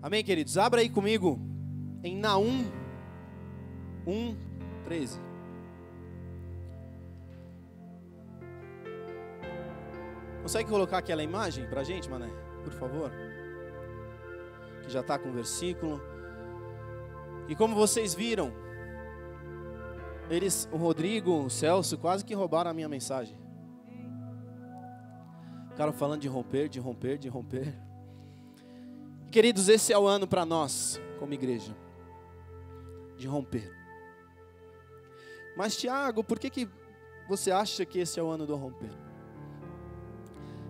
Amém, queridos? Abra aí comigo em Naum 1:13. Consegue colocar aquela imagem pra gente, mané? Por favor. Que já está com o versículo. E como vocês viram, o Rodrigo, o Celso, quase que roubaram a minha mensagem. Ficaram falando de romper, de romper, de romper. Queridos, esse é o ano para nós, como igreja, de romper. Mas Tiago, por que você acha que esse é o ano do romper?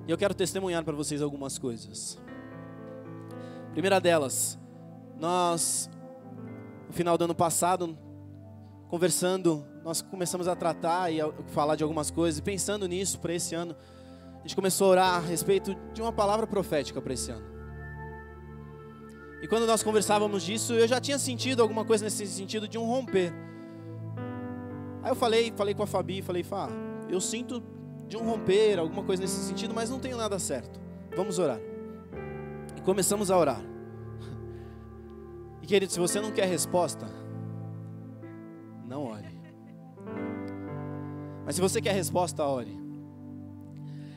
E eu quero testemunhar para vocês algumas coisas. Primeira delas, nós, no final do ano passado, conversando, nós começamos a tratar e a falar de algumas coisas, e pensando nisso para esse ano, a gente começou a orar a respeito de uma palavra profética para esse ano. E quando nós conversávamos disso, eu já tinha sentido alguma coisa nesse sentido de um romper. Aí eu falei com a Fabi, falei, Fá, eu sinto de um romper, alguma coisa nesse sentido, mas não tenho nada certo. Vamos orar. E começamos a orar. E querido, se você não quer resposta, não ore. Mas se você quer resposta, ore.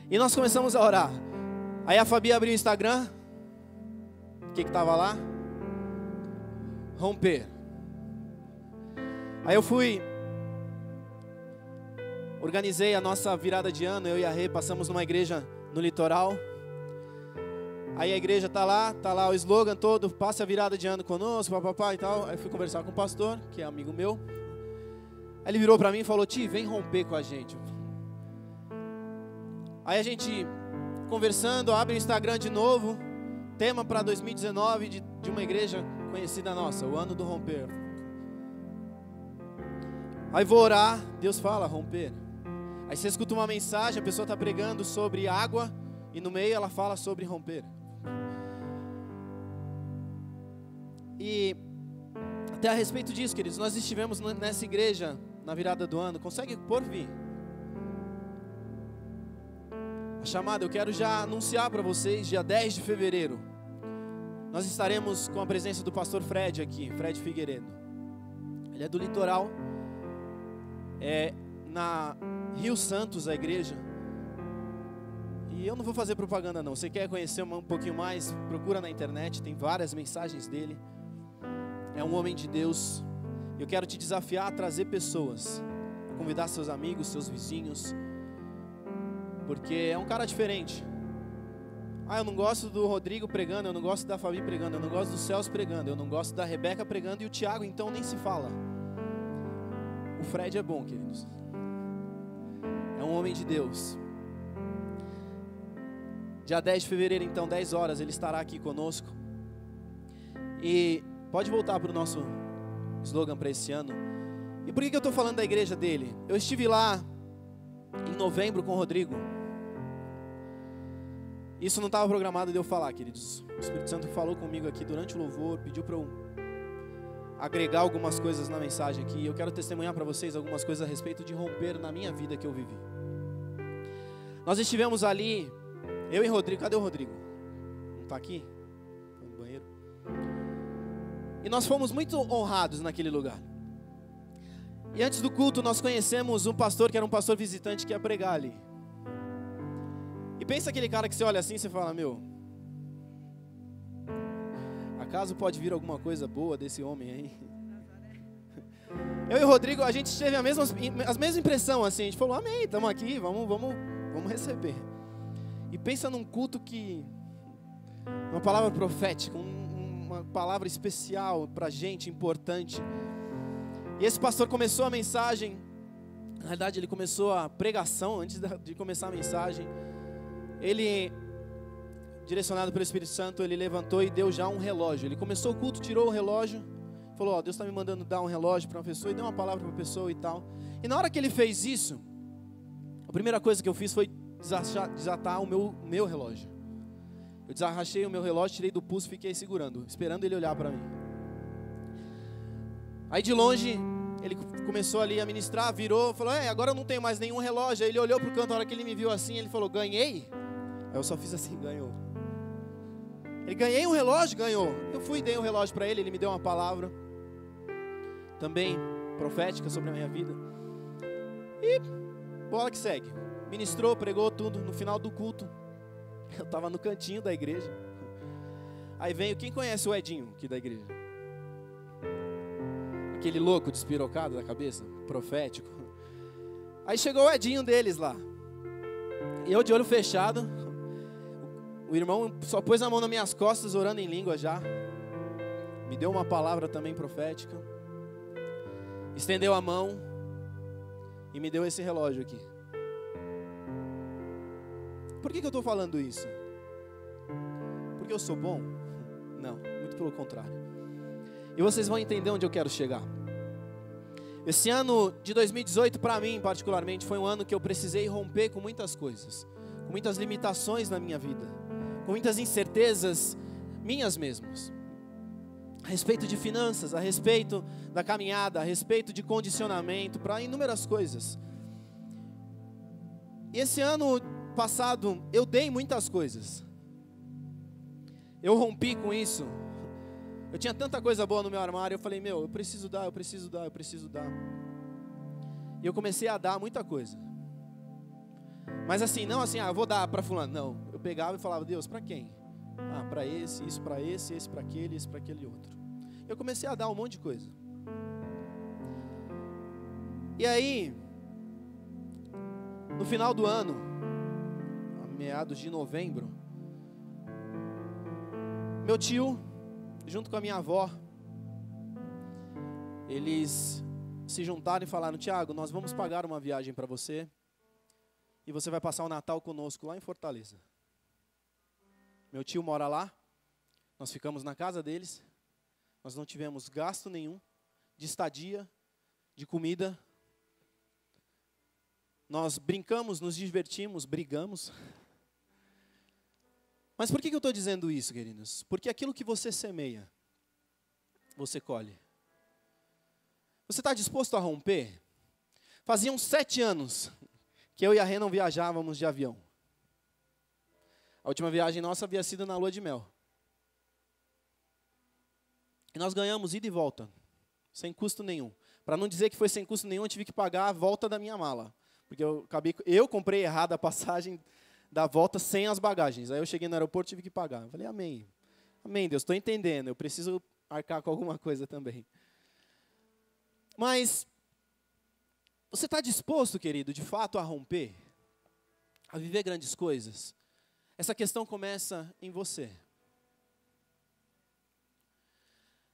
E nós começamos a orar. Aí a Fabi abriu o Instagram. O que estava lá? Romper. Aí eu organizei a nossa virada de ano, eu e a Rê, passamos numa igreja no litoral. Aí a igreja está lá o slogan todo, passe a virada de ano conosco, papapá e tal. Aí fui conversar com o pastor, que é amigo meu. Aí ele virou para mim e falou, Ti, vem romper com a gente. Aí a gente, conversando, abre o Instagram de novo, tema para 2019 de uma igreja conhecida nossa, o ano do romper. Aí vou orar, Deus fala, romper. Aí você escuta uma mensagem, a pessoa está pregando sobre água, e no meio ela fala sobre romper. E até a respeito disso, queridos, nós estivemos nessa igreja na virada do ano. Consegue por vir? A chamada, eu quero já anunciar para vocês, dia 10 de fevereiro, nós estaremos com a presença do pastor Fred aqui, Fred Figueiredo. Ele é do litoral, é na Rio Santos a igreja. E eu não vou fazer propaganda não, você quer conhecer um pouquinho mais, procura na internet, tem várias mensagens dele. É um homem de Deus. Eu quero te desafiar a trazer pessoas, a convidar seus amigos, seus vizinhos, porque é um cara diferente. Eu não gosto do Rodrigo pregando, eu não gosto da Fabi pregando, eu não gosto do Celso pregando, eu não gosto da Rebeca pregando, e o Tiago então nem se fala. O Fred é bom, queridos. É um homem de Deus. Dia 10 de fevereiro, então, 10 horas, ele estará aqui conosco. E pode voltar para o nosso slogan para esse ano. E por que eu estou falando da igreja dele? Eu estive lá em novembro com o Rodrigo. Isso não estava programado de eu falar, queridos. O Espírito Santo falou comigo aqui durante o louvor, pediu para eu agregar algumas coisas na mensagem aqui. Eu quero testemunhar para vocês algumas coisas a respeito de romper na minha vida que eu vivi. Nós estivemos ali, eu e Rodrigo. Cadê o Rodrigo? Não está aqui? Está no banheiro. E nós fomos muito honrados naquele lugar. E antes do culto nós conhecemos um pastor que era um pastor visitante que ia pregar ali. E pensa aquele cara que você olha assim e você fala, meu, acaso pode vir alguma coisa boa desse homem aí? Eu e o Rodrigo, a gente teve a mesma impressão assim, a gente falou, amém, estamos aqui, vamos receber. E pensa num culto que, uma palavra profética, uma palavra especial pra gente, importante. E esse pastor começou a mensagem, na verdade ele começou a pregação antes de começar a mensagem. Ele, direcionado pelo Espírito Santo, ele levantou e deu já um relógio. Ele começou o culto, tirou o relógio, falou, Deus está me mandando dar um relógio para uma pessoa, e deu uma palavra para a pessoa e tal. E na hora que ele fez isso, a primeira coisa que eu fiz foi desatar o meu relógio. Eu desarrachei o meu relógio, tirei do pulso e fiquei segurando, esperando ele olhar para mim. Aí de longe, ele começou ali a ministrar, virou, falou, agora eu não tenho mais nenhum relógio. Aí ele olhou para o canto, na hora que ele me viu assim, ele falou, ganhei? Aí eu só fiz assim, ganhou. Ele, ganhei um relógio? Ganhou. Eu fui e dei um relógio para ele, ele me deu uma palavra, também profética sobre a minha vida. E bola que segue. Ministrou, pregou tudo. No final do culto, eu estava no cantinho da igreja. Aí veio, quem conhece o Edinho aqui da igreja? Aquele louco despirocado da cabeça, profético. Aí chegou o Edinho deles lá. E eu de olho fechado. O irmão só pôs a mão nas minhas costas, orando em língua já. Me deu uma palavra também profética. Estendeu a mão e me deu esse relógio aqui. Por que eu estou falando isso? Porque eu sou bom? Não, muito pelo contrário. E vocês vão entender onde eu quero chegar. Esse ano de 2018, para mim particularmente, foi um ano que eu precisei romper com muitas coisas, com muitas limitações na minha vida, com muitas incertezas minhas mesmas, a respeito de finanças, a respeito da caminhada, a respeito de condicionamento, para inúmeras coisas. E esse ano passado, eu dei muitas coisas. Eu rompi com isso. Eu tinha tanta coisa boa no meu armário, eu falei, eu preciso dar. E eu comecei a dar muita coisa. Mas assim, não assim, eu vou dar para fulano. Não, eu pegava e falava, Deus, para quem? Para esse, isso para esse para aquele, isso para aquele outro. Eu comecei a dar um monte de coisa. E aí, no final do ano, a meados de novembro, meu tio, junto com a minha avó, eles se juntaram e falaram, Tiago, nós vamos pagar uma viagem para você e você vai passar o Natal conosco lá em Fortaleza. Meu tio mora lá, nós ficamos na casa deles, nós não tivemos gasto nenhum de estadia, de comida. Nós brincamos, nos divertimos, brigamos. Mas por que eu estou dizendo isso, queridos? Porque aquilo que você semeia, você colhe. Você está disposto a romper? Faziam 7 anos que eu e a Rê não viajávamos de avião. A última viagem nossa havia sido na lua de mel. E nós ganhamos ida e volta, sem custo nenhum. Para não dizer que foi sem custo nenhum, eu tive que pagar a volta da minha mala. Porque eu comprei errado a passagem da volta sem as bagagens. Aí eu cheguei no aeroporto e tive que pagar. Eu falei, amém. Amém, Deus, estou entendendo. Eu preciso arcar com alguma coisa também. Mas, você está disposto, querido, de fato a romper? A viver grandes coisas? Essa questão começa em você.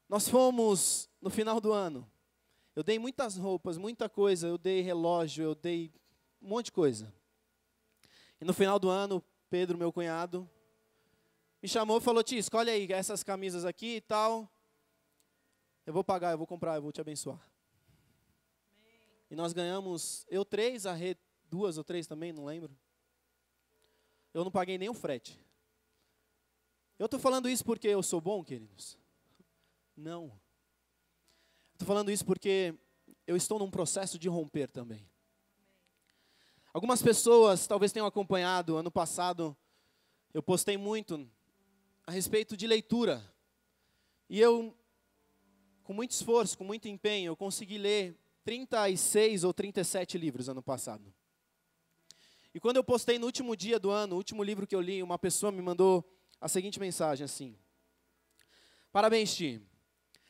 Nós fomos no final do ano. Eu dei muitas roupas, muita coisa. Eu dei relógio, eu dei um monte de coisa. E no final do ano, Pedro, meu cunhado, me chamou e falou, Tia, escolhe aí essas camisas aqui e tal. Eu vou pagar, eu vou comprar, eu vou te abençoar. E nós ganhamos, eu 3, a Rê 2 ou 3 também, não lembro. Eu não paguei nem o frete. Eu estou falando isso porque eu sou bom, queridos? Não. Estou falando isso porque eu estou num processo de romper também. Algumas pessoas talvez tenham acompanhado, ano passado eu postei muito a respeito de leitura. E eu, com muito esforço, com muito empenho, eu consegui ler 36 ou 37 livros ano passado. E quando eu postei no último dia do ano, o último livro que eu li, uma pessoa me mandou a seguinte mensagem assim: parabéns, Ti.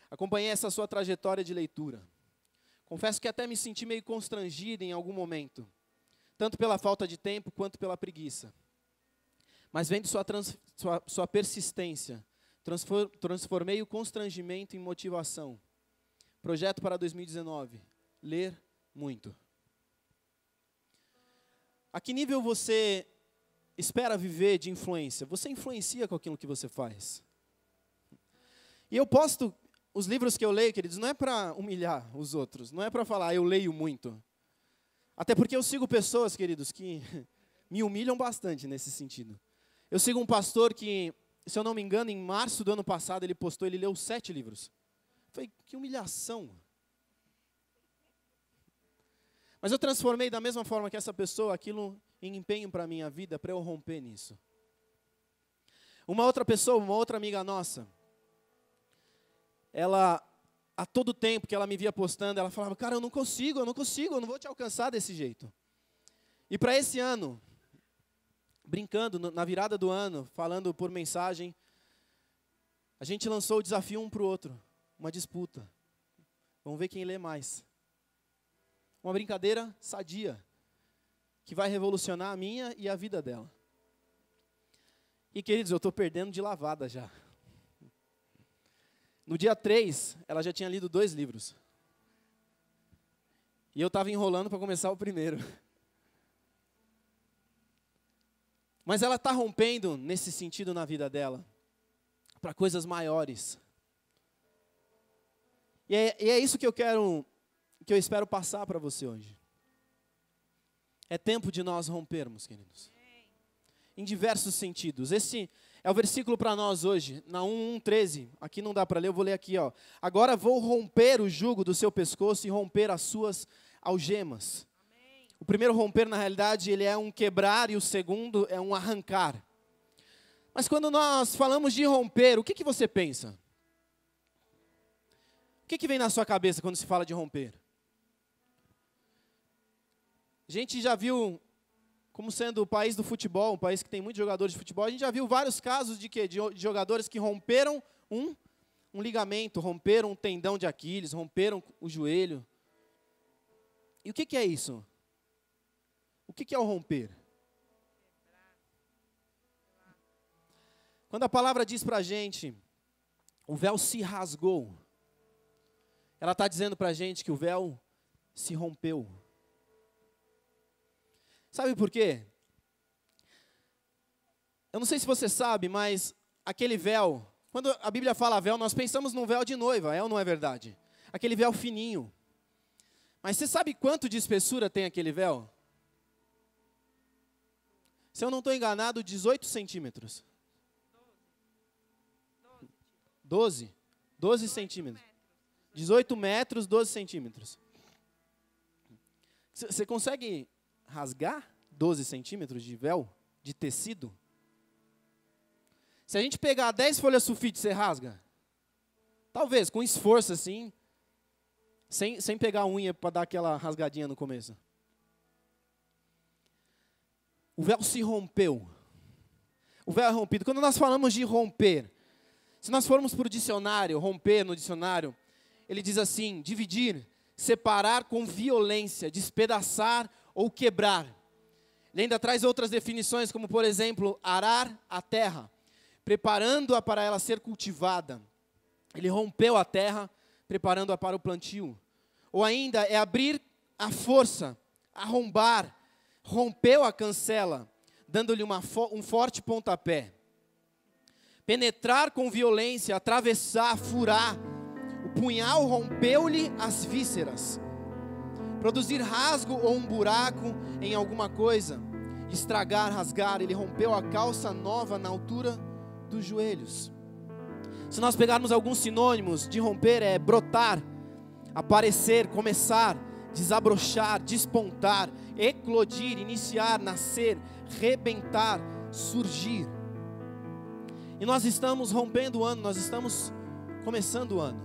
Acompanhei essa sua trajetória de leitura. Confesso que até me senti meio constrangido em algum momento, tanto pela falta de tempo quanto pela preguiça. Mas vendo sua persistência, transformei o constrangimento em motivação. Projeto para 2019, ler muito. A que nível você espera viver de influência? Você influencia com aquilo que você faz. E eu posto os livros que eu leio, queridos, não é para humilhar os outros, não é para falar, eu leio muito. Até porque eu sigo pessoas, queridos, que me humilham bastante nesse sentido. Eu sigo um pastor que, se eu não me engano, em março do ano passado, ele leu 7 livros. Eu falei, que humilhação. Mas eu transformei da mesma forma que essa pessoa, aquilo em empenho para a minha vida, para eu romper nisso. Uma outra pessoa, uma outra amiga nossa, ela, a todo tempo que ela me via postando, ela falava, cara, eu não consigo, eu não vou te alcançar desse jeito. E para esse ano, brincando, na virada do ano, falando por mensagem, a gente lançou o desafio um para o outro, uma disputa. Vamos ver quem lê mais. Uma brincadeira sadia, que vai revolucionar a minha e a vida dela. E, queridos, eu estou perdendo de lavada já. No dia 3, ela já tinha lido 2 livros. E eu estava enrolando para começar o primeiro. Mas ela está rompendo nesse sentido na vida dela, para coisas maiores. E é isso que eu espero passar para você hoje. É tempo de nós rompermos, queridos. Em diversos sentidos. Esse é o versículo para nós hoje, na 1:13. Aqui não dá para ler, eu vou ler aqui, ó. Agora vou romper o jugo do seu pescoço e romper as suas algemas. Amém. O primeiro romper, na realidade, ele é um quebrar e o segundo é um arrancar. Mas quando nós falamos de romper, o que você pensa? O que vem na sua cabeça quando se fala de romper? A gente já viu, como sendo o país do futebol, um país que tem muitos jogadores de futebol, a gente já viu vários casos de jogadores que romperam um ligamento, romperam um tendão de Aquiles, romperam o joelho. E o que é isso? O que é o romper? Quando a palavra diz para a gente, o véu se rasgou, ela está dizendo para a gente que o véu se rompeu. Sabe por quê? Eu não sei se você sabe, mas aquele véu, quando a Bíblia fala véu, nós pensamos num véu de noiva, é ou não é verdade? Aquele véu fininho. Mas você sabe quanto de espessura tem aquele véu? Se eu não estou enganado, 18 centímetros. 12 centímetros. 18 metros, 12 centímetros. Você consegue rasgar 12 centímetros de véu, de tecido? Se a gente pegar 10 folhas sulfite, você rasga? Talvez, com esforço assim, sem pegar a unha para dar aquela rasgadinha no começo. O véu se rompeu. O véu é rompido. Quando nós falamos de romper, se nós formos para o dicionário, romper no dicionário, ele diz assim, dividir, separar com violência, despedaçar ou quebrar. Ele ainda traz outras definições, como por exemplo, arar a terra, preparando-a para ela ser cultivada. Ele rompeu a terra, preparando-a para o plantio. Ou ainda é abrir a força, arrombar, rompeu a cancela, dando-lhe um forte pontapé. Penetrar com violência, atravessar, furar. O punhal rompeu-lhe as vísceras. Produzir rasgo ou um buraco em alguma coisa. Estragar, rasgar. Ele rompeu a calça nova na altura dos joelhos. Se nós pegarmos alguns sinônimos de romper, é brotar, aparecer, começar, desabrochar, despontar, eclodir, iniciar, nascer, rebentar, surgir. E nós estamos rompendo o ano, nós estamos começando o ano.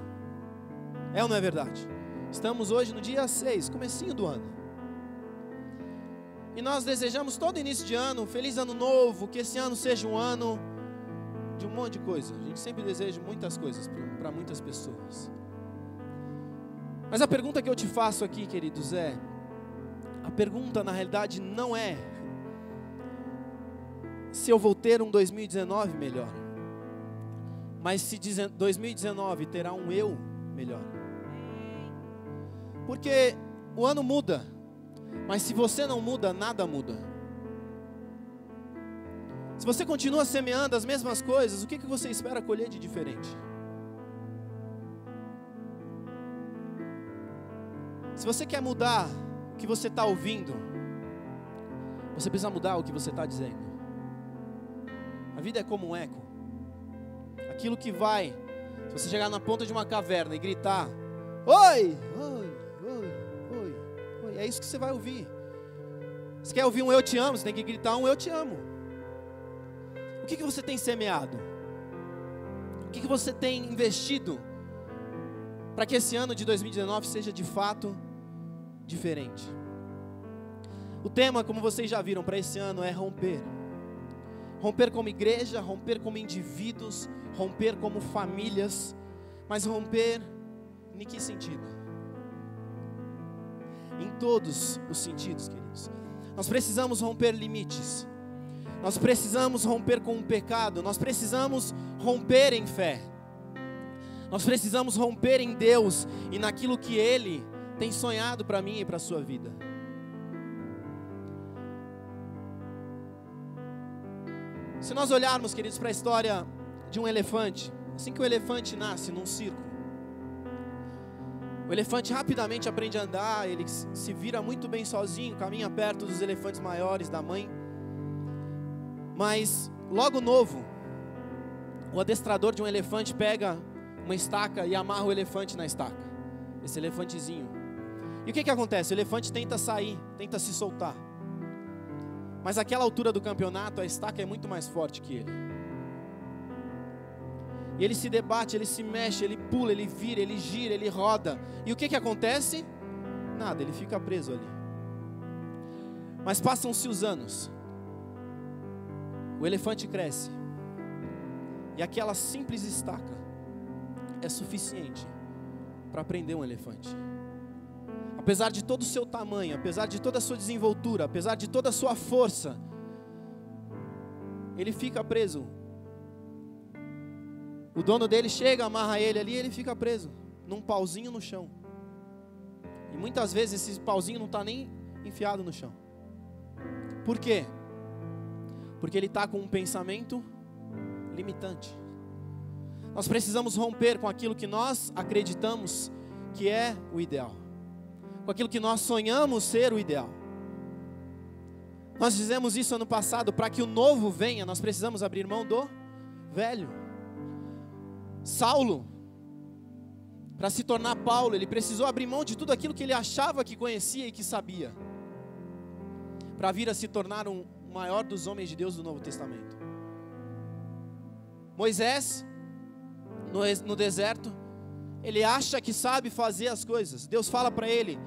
É ou não é verdade? Estamos hoje no dia 6, comecinho do ano. E nós desejamos todo início de ano, feliz ano novo, que esse ano seja um ano de um monte de coisa. A gente sempre deseja muitas coisas para muitas pessoas. Mas a pergunta que eu te faço aqui, queridos, a pergunta na realidade não é se eu vou ter um 2019 melhor, mas se 2019 terá um eu melhor. Porque o ano muda, mas se você não muda, nada muda. Se você continua semeando as mesmas coisas, o que você espera colher de diferente? Se você quer mudar o que você está ouvindo, você precisa mudar o que você está dizendo. A vida é como um eco. Aquilo que vai, se você chegar na ponta de uma caverna e gritar, oi, oi, oi, oi, oi, é isso que você vai ouvir. Se quer ouvir um eu te amo, você tem que gritar um eu te amo. O que você tem semeado? O que você tem investido para que esse ano de 2019 seja de fato diferente? O tema, como vocês já viram, para esse ano é romper. Romper como igreja, romper como indivíduos, romper como famílias. Mas romper em que sentido? Em todos os sentidos, queridos. Nós precisamos romper limites. Nós precisamos romper com o pecado. Nós precisamos romper em fé. Nós precisamos romper em Deus e naquilo que Ele tem sonhado para mim e para a sua vida. Se nós olharmos, queridos, para a história de um elefante, assim que o elefante nasce num circo, o elefante rapidamente aprende a andar, ele se vira muito bem sozinho, caminha perto dos elefantes maiores, da mãe. Mas, logo novo, o adestrador de um elefante pega uma estaca e amarra o elefante na estaca. Esse elefantezinho. E o que acontece? O elefante tenta sair, tenta se soltar. Mas àquela altura do campeonato, a estaca é muito mais forte que ele. E ele se debate, ele se mexe, ele pula, ele vira, ele gira, ele roda. E o que acontece? Nada, ele fica preso ali. Mas passam-se os anos. O elefante cresce. E aquela simples estaca é suficiente para prender um elefante. Apesar de todo o seu tamanho, apesar de toda a sua desenvoltura, apesar de toda a sua força, ele fica preso. O dono dele chega, amarra ele ali e ele fica preso, num pauzinho no chão. E muitas vezes esse pauzinho não está nem enfiado no chão. Por quê? Porque ele está com um pensamento limitante. Nós precisamos romper com aquilo que nós acreditamos que é o ideal, com aquilo que nós sonhamos ser o ideal. Nós fizemos isso ano passado. Para que o novo venha, nós precisamos abrir mão do velho. Saulo, para se tornar Paulo, ele precisou abrir mão de tudo aquilo que ele achava que conhecia e que sabia, para vir a se tornar um maior dos homens de Deus do Novo Testamento. Moisés, no deserto, ele acha que sabe fazer as coisas. Deus fala para ele: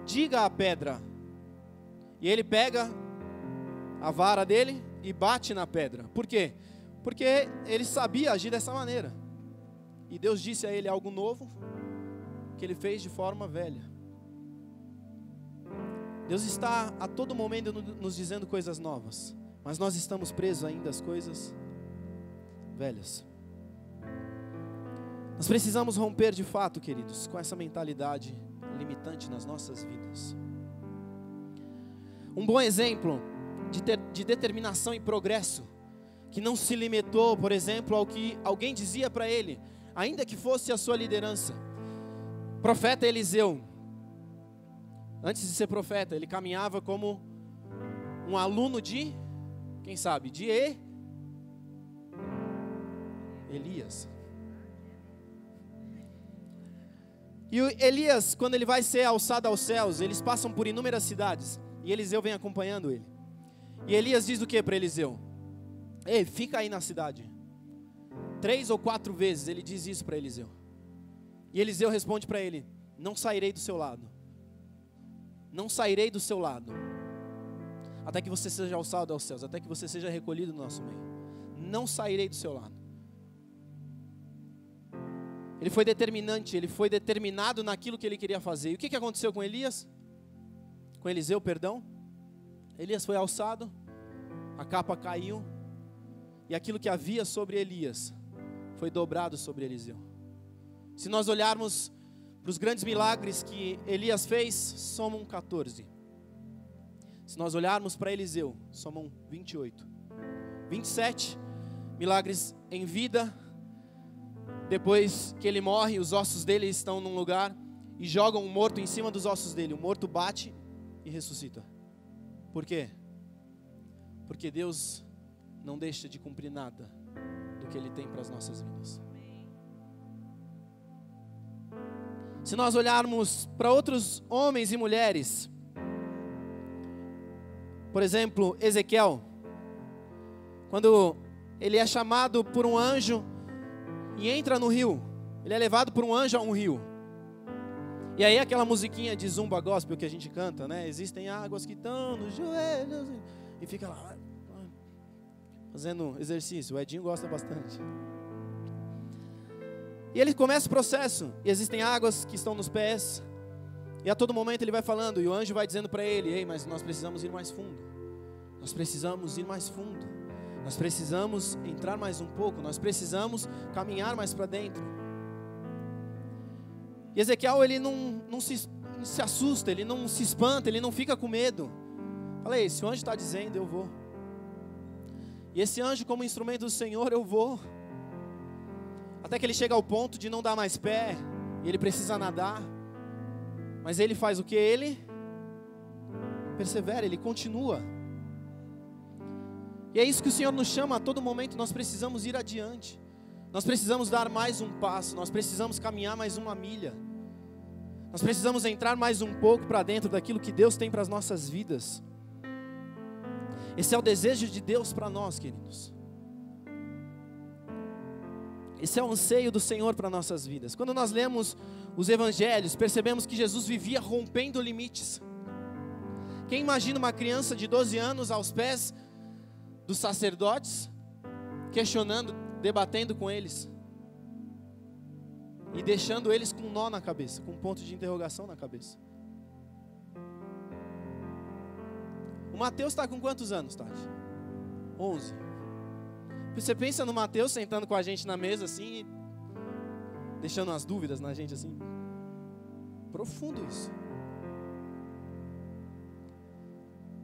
diga a pedra. E ele pega a vara dele e bate na pedra. Por quê? Porque ele sabia agir dessa maneira. E Deus disse a ele algo novo, que ele fez de forma velha. Deus está a todo momento nos dizendo coisas novas, mas nós estamos presos ainda às coisas velhas. Nós precisamos romper de fato, queridos, com essa mentalidade limitante nas nossas vidas. Um bom exemplo de determinação e progresso, que não se limitou, por exemplo, ao que alguém dizia para ele, ainda que fosse a sua liderança. Profeta Eliseu, antes de ser profeta, ele caminhava como um aluno de, quem sabe, de Elias. E o Elias, quando ele vai ser alçado aos céus, eles passam por inúmeras cidades, e Eliseu vem acompanhando ele. E Elias diz o que para Eliseu? Ei, fica aí na cidade. 3 ou 4 vezes ele diz isso para Eliseu. E Eliseu responde para ele: não sairei do seu lado. Não sairei do seu lado, até que você seja alçado aos céus, até que você seja recolhido no nosso meio. Não sairei do seu lado. Ele foi determinante, ele foi determinado naquilo que ele queria fazer. E o que aconteceu com Elias? Com Eliseu, perdão. Elias foi alçado, a capa caiu, e aquilo que havia sobre Elias foi dobrado sobre Eliseu. Se nós olharmos para os grandes milagres que Elias fez, somam 14. Se nós olharmos para Eliseu, somam 28. 27 milagres em vida. Depois que ele morre, os ossos dele estão num lugar e jogam um morto em cima dos ossos dele. O morto bate e ressuscita. Por quê? Porque Deus não deixa de cumprir nada do que Ele tem para as nossas vidas. Se nós olharmos para outros homens e mulheres, por exemplo, Ezequiel, quando ele é chamado por um anjo e entra no rio. Ele é levado por um anjo a um rio. E aí aquela musiquinha de zumba gospel que a gente canta, né? Existem águas que estão nos joelhos. E fica lá fazendo exercício. O Edinho gosta bastante. E ele começa o processo. E existem águas que estão nos pés. E a todo momento ele vai falando. E o anjo vai dizendo para ele: ei, mas nós precisamos ir mais fundo. Nós precisamos ir mais fundo. Nós precisamos entrar mais um pouco. Nós precisamos caminhar mais para dentro. E Ezequiel, ele não se assusta, ele não se espanta, ele não fica com medo. Falei, se o anjo está dizendo, eu vou. E esse anjo, como instrumento do Senhor, eu vou. Até que ele chega ao ponto de não dar mais pé, e ele precisa nadar. Mas ele faz o que? Ele persevera, ele continua. E é isso que o Senhor nos chama a todo momento. Nós precisamos ir adiante. Nós precisamos dar mais um passo. Nós precisamos caminhar mais uma milha. Nós precisamos entrar mais um pouco para dentro daquilo que Deus tem para as nossas vidas. Esse é o desejo de Deus para nós, queridos. Esse é o anseio do Senhor para nossas vidas. Quando nós lemos os evangelhos, percebemos que Jesus vivia rompendo limites. Quem imagina uma criança de 12 anos aos pés dos sacerdotes, questionando, debatendo com eles, e deixando eles com um nó na cabeça, com um ponto de interrogação na cabeça? O Mateus está com quantos anos, Tati? 11. Você pensa no Mateus sentando com a gente na mesa assim, deixando umas dúvidas na gente assim. Profundo isso.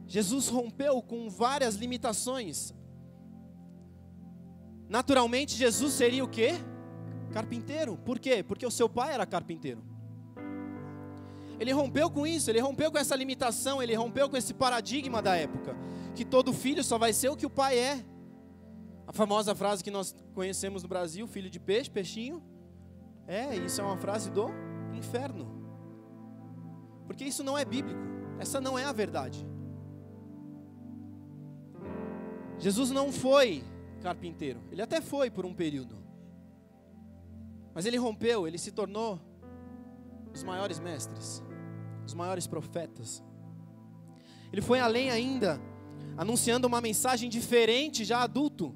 Jesus rompeu com várias limitações. Naturalmente, Jesus seria o quê? Carpinteiro. Por quê? Porque o seu pai era carpinteiro. Ele rompeu com isso, ele rompeu com essa limitação, ele rompeu com esse paradigma da época, que todo filho só vai ser o que o pai é. A famosa frase que nós conhecemos no Brasil, filho de peixe, peixinho. Isso é uma frase do inferno. Porque isso não é bíblico, essa não é a verdade. Jesus não foi carpinteiro, ele até foi por um período, mas ele rompeu, ele se tornou os maiores mestres, os maiores profetas. Ele foi além ainda, anunciando uma mensagem diferente, já adulto,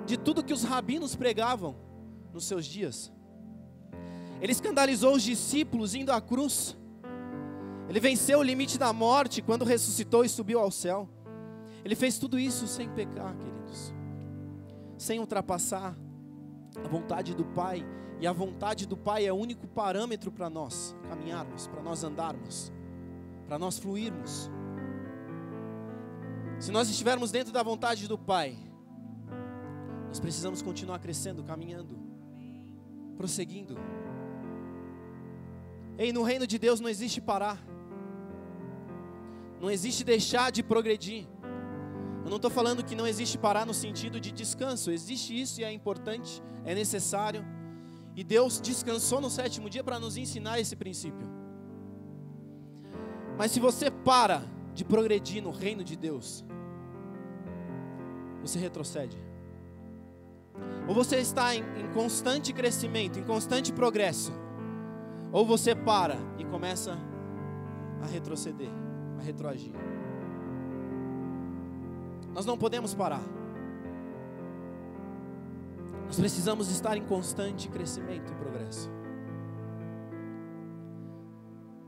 de tudo que os rabinos pregavam nos seus dias. Ele escandalizou os discípulos indo à cruz. Ele venceu o limite da morte quando ressuscitou e subiu ao céu. Ele fez tudo isso sem pecar, queridos, sem ultrapassar a vontade do Pai. E a vontade do Pai é o único parâmetro para nós caminharmos, para nós andarmos, para nós fluirmos. Se nós estivermos dentro da vontade do Pai, nós precisamos continuar crescendo, caminhando, prosseguindo. No reino de Deus não existe parar, não existe deixar de progredir. Eu não estou falando que não existe parar no sentido de descanso. Existe isso e é importante, é necessário. E Deus descansou no 7º dia para nos ensinar esse princípio. Mas se você para de progredir no reino de Deus, você retrocede. Ou você está em constante crescimento, em constante progresso, ou você para e começa a retroceder, a retroagir. Nós não podemos parar. Nós precisamos estar em constante crescimento e progresso.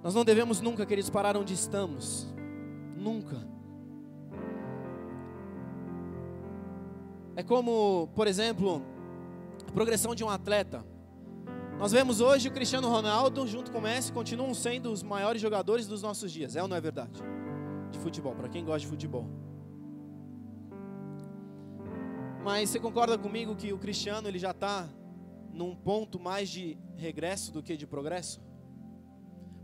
Nós não devemos nunca, queridos, parar onde estamos. Nunca. É como, por exemplo, a progressão de um atleta. Nós vemos hoje o Cristiano Ronaldo junto com o Messi continuam sendo os maiores jogadores dos nossos dias. É ou não é verdade? De futebol, para quem gosta de futebol. Mas você concorda comigo que o Cristiano ele já está num ponto mais de regresso do que de progresso?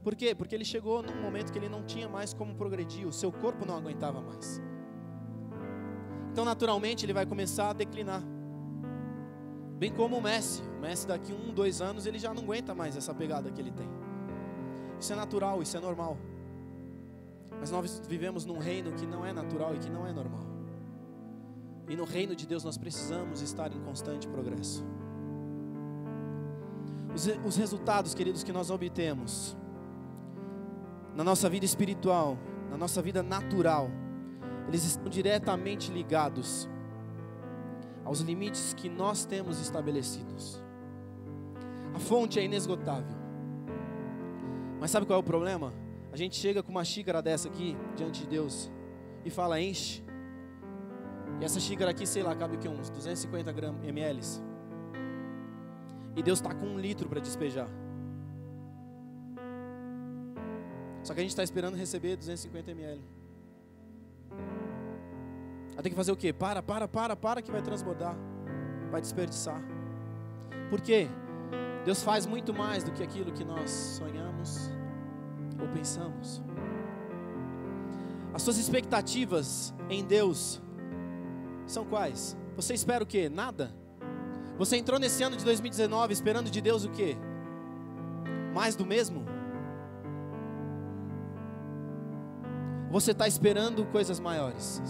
Por quê? Porque ele chegou num momento que ele não tinha mais como progredir, o seu corpo não aguentava mais. Então naturalmente ele vai começar a declinar. Bem como o Messi daqui 1, 2 anos ele já não aguenta mais essa pegada que ele tem. Isso é natural, isso é normal. Mas nós vivemos num reino que não é natural e que não é normal. E no reino de Deus nós precisamos estar em constante progresso. Os resultados, queridos, que nós obtemos na nossa vida espiritual, na nossa vida natural, eles estão diretamente ligados aos limites que nós temos estabelecidos. A fonte é inesgotável. Mas sabe qual é o problema? A gente chega com uma xícara dessa aqui, diante de Deus, e fala, enche. E essa xícara aqui, sei lá, cabe o que? Uns 250 ml. E Deus está com 1 litro para despejar. Só que a gente está esperando receber 250 ml. Aí tem que fazer o quê? Para que vai transbordar. Vai desperdiçar. Por quê? Deus faz muito mais do que aquilo que nós sonhamos ou pensamos. As suas expectativas em Deus são quais? Você espera o quê? Nada? Você entrou nesse ano de 2019 esperando de Deus o quê? Mais do mesmo? Você está esperando coisas maiores?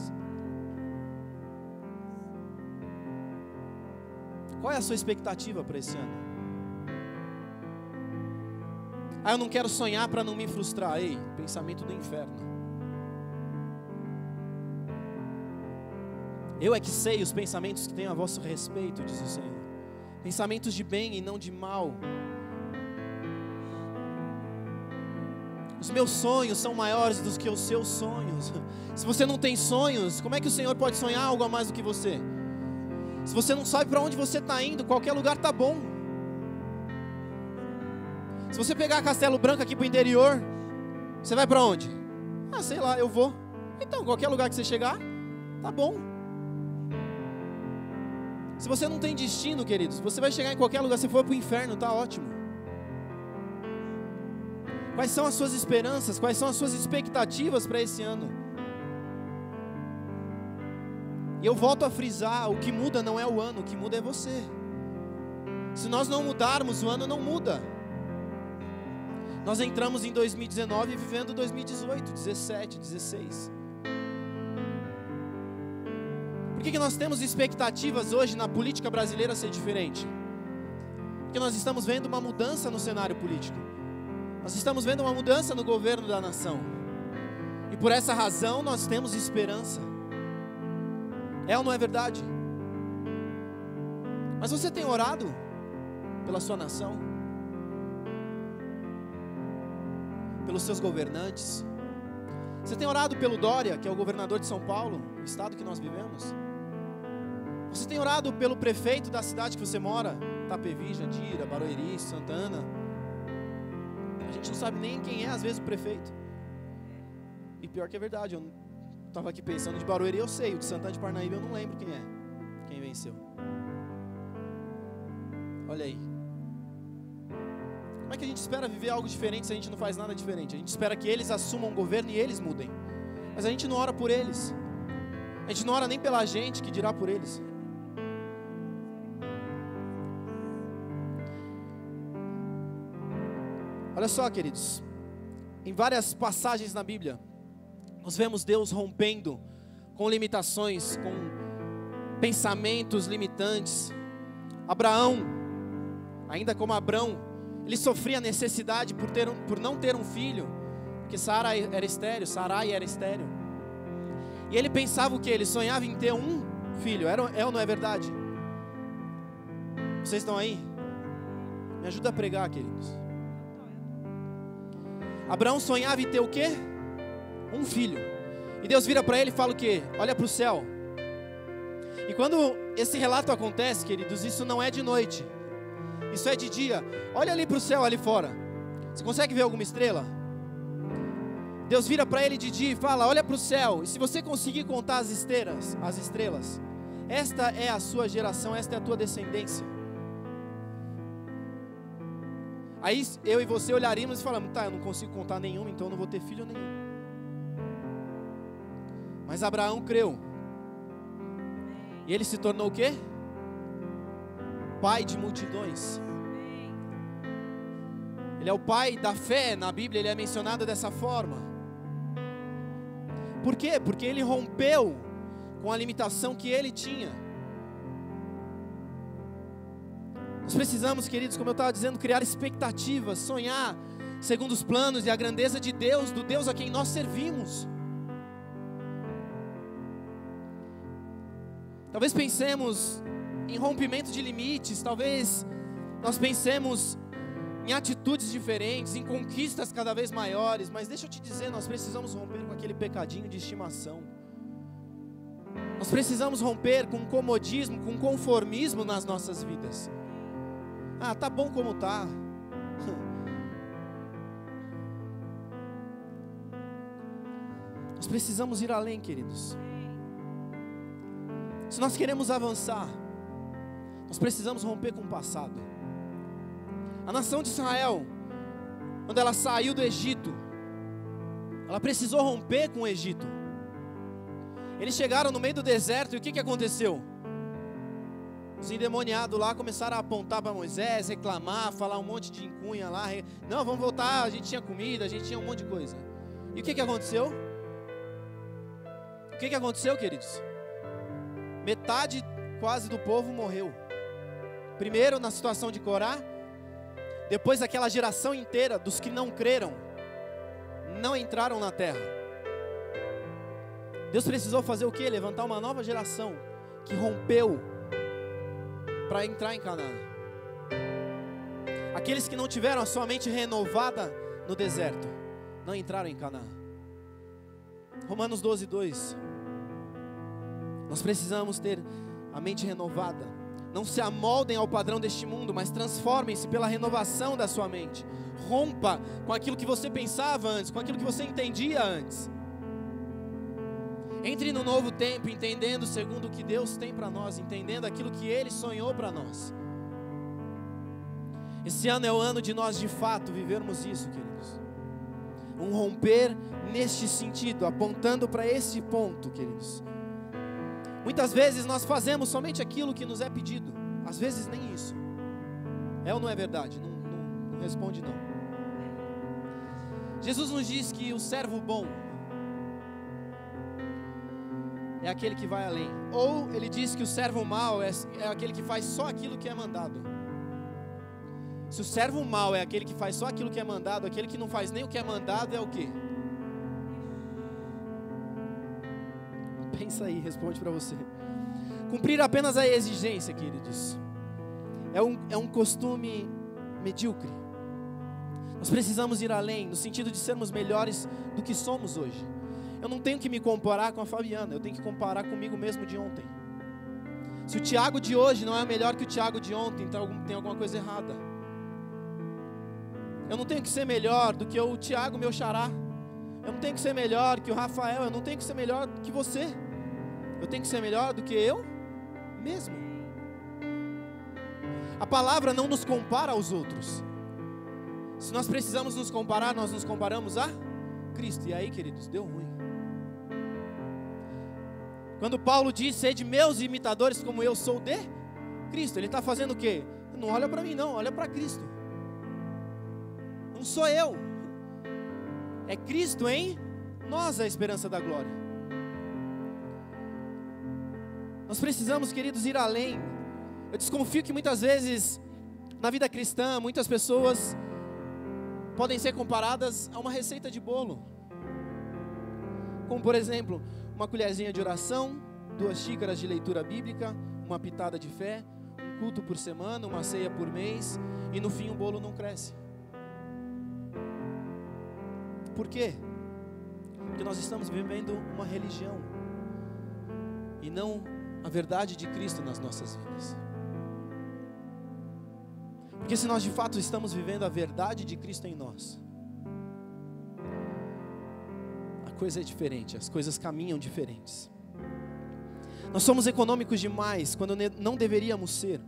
Qual é a sua expectativa para esse ano? Eu não quero sonhar para não me frustrar. Ei, pensamento do inferno. Eu é que sei os pensamentos que tenho a vosso respeito, diz o Senhor. Pensamentos de bem e não de mal. Os meus sonhos são maiores do que os seus sonhos. Se você não tem sonhos, como é que o Senhor pode sonhar algo a mais do que você? Se você não sabe para onde você está indo, qualquer lugar está bom. Se você pegar Castelo Branco aqui para o interior, você vai para onde? Sei lá, eu vou. Então, qualquer lugar que você chegar, tá bom. Se você não tem destino, queridos, você vai chegar em qualquer lugar. Se for para o inferno, tá ótimo. Quais são as suas esperanças? Quais são as suas expectativas para esse ano? E eu volto a frisar, o que muda não é o ano, o que muda é você. Se nós não mudarmos, o ano não muda. Nós entramos em 2019 vivendo 2018, 17, 16. Por que nós temos expectativas hoje na política brasileira ser diferente? Porque nós estamos vendo uma mudança no cenário político. Nós estamos vendo uma mudança no governo da nação. E por essa razão nós temos esperança. É ou não é verdade? Mas você tem orado pela sua nação? Pelos seus governantes? Você tem orado pelo Dória, que é o governador de São Paulo, o estado que nós vivemos? Você tem orado pelo prefeito da cidade que você mora? Itapevi, Jandira, Barueri, Santana. A gente não sabe nem quem é às vezes o prefeito. E pior que é verdade, eu estava aqui pensando, de Barueri eu sei, o de Santana de Parnaíba eu não lembro quem é, quem venceu. Olha aí. Como é que a gente espera viver algo diferente se a gente não faz nada diferente? A gente espera que eles assumam o governo e eles mudem. Mas a gente não ora por eles. A gente não ora nem pela gente, que dirá por eles. Olha só, queridos. Em várias passagens na Bíblia, nós vemos Deus rompendo com limitações, com pensamentos limitantes. Abraão, ainda como Abrão, ele sofria necessidade por não ter um filho, porque Sarai era estéril. E ele pensava o quê? Ele sonhava em ter um filho, é ou não é verdade? Vocês estão aí? Me ajuda a pregar, queridos. Abraão sonhava em ter o quê? Um filho. E Deus vira para ele e fala o quê? Olha para o céu. E quando esse relato acontece, queridos, isso não é de noite. Isso é de dia. Olha ali para o céu, ali fora. Você consegue ver alguma estrela? Deus vira para ele de dia e fala, olha para o céu. E se você conseguir contar as estrelas, esta é a sua geração, esta é a tua descendência. Aí eu e você olharíamos e falamos, tá, eu não consigo contar nenhuma, então eu não vou ter filho nenhum. Mas Abraão creu. E ele se tornou o quê? Pai de multidões. Ele é o pai da fé, na Bíblia ele é mencionado dessa forma. Por quê? Porque ele rompeu com a limitação que ele tinha. Nós precisamos, queridos, como eu estava dizendo, criar expectativas, sonhar segundo os planos e a grandeza de Deus, do Deus a quem nós servimos. Talvez pensemos em rompimento de limites, talvez nós pensemos em atitudes diferentes, em conquistas cada vez maiores, mas deixa eu te dizer, nós precisamos romper com aquele pecadinho de estimação. Nós precisamos romper com comodismo, com conformismo nas nossas vidas. Ah, tá bom como tá. Nós precisamos ir além, queridos. Se nós queremos avançar, nós precisamos romper com o passado. A nação de Israel, quando ela saiu do Egito, ela precisou romper com o Egito. Eles chegaram no meio do deserto e o que aconteceu? Os endemoniados lá começaram a apontar para Moisés, reclamar, falar um monte de encunha lá. Não, vamos voltar, a gente tinha comida, a gente tinha um monte de coisa. E o que aconteceu? O que aconteceu, queridos? Metade quase do povo morreu. Primeiro na situação de Corá, depois aquela geração inteira dos que não creram, não entraram na terra. Deus precisou fazer o quê? Levantar uma nova geração que rompeu para entrar em Canaã. Aqueles que não tiveram a sua mente renovada no deserto, não entraram em Canaã. Romanos 12:2. Nós precisamos ter a mente renovada. Não se amoldem ao padrão deste mundo, mas transformem-se pela renovação da sua mente. Rompa com aquilo que você pensava antes, com aquilo que você entendia antes. Entre no novo tempo, entendendo segundo o que Deus tem para nós, entendendo aquilo que Ele sonhou para nós. Esse ano é o ano de nós de fato vivermos isso, queridos. Um romper neste sentido, apontando para esse ponto, queridos. Muitas vezes nós fazemos somente aquilo que nos é pedido. Às vezes nem isso. É ou não é verdade? Não responde não. Jesus nos diz que o servo bom é aquele que vai além. Ou ele diz que o servo mau é aquele que faz só aquilo que é mandado. Se o servo mau é aquele que faz só aquilo que é mandado, aquele que não faz nem o que é mandado é o quê? Pensa aí, responde para você. Cumprir apenas a exigência, queridos, é um costume medíocre. Nós precisamos ir além, no sentido de sermos melhores do que somos hoje. Eu não tenho que me comparar com a Fabiana, eu tenho que comparar comigo mesmo de ontem. Se o Tiago de hoje não é melhor que o Tiago de ontem, então tem alguma coisa errada. Eu não tenho que ser melhor do que o Tiago, meu xará. Eu não tenho que ser melhor que o Rafael, eu não tenho que ser melhor do que você. Eu tenho que ser melhor do que eu mesmo. A palavra não nos compara aos outros. Se nós precisamos nos comparar, nós nos comparamos a Cristo. E aí, queridos, deu ruim. Quando Paulo diz, sede meus imitadores como eu sou de Cristo, ele está fazendo o quê? Não olha para mim não, olha para Cristo. Não sou eu. É Cristo em nós a esperança da glória. Nós precisamos, queridos, ir além. Eu desconfio que muitas vezes, na vida cristã, muitas pessoas podem ser comparadas a uma receita de bolo. Como por exemplo, uma colherzinha de oração, 2 xícaras de leitura bíblica, uma pitada de fé, um culto por semana, uma ceia por mês, e no fim o bolo não cresce. Por quê? Porque nós estamos vivendo uma religião e não a verdade de Cristo nas nossas vidas. Porque se nós de fato estamos vivendo a verdade de Cristo em nós, a coisa é diferente, as coisas caminham diferentes. Nós somos econômicos demais quando não deveríamos ser.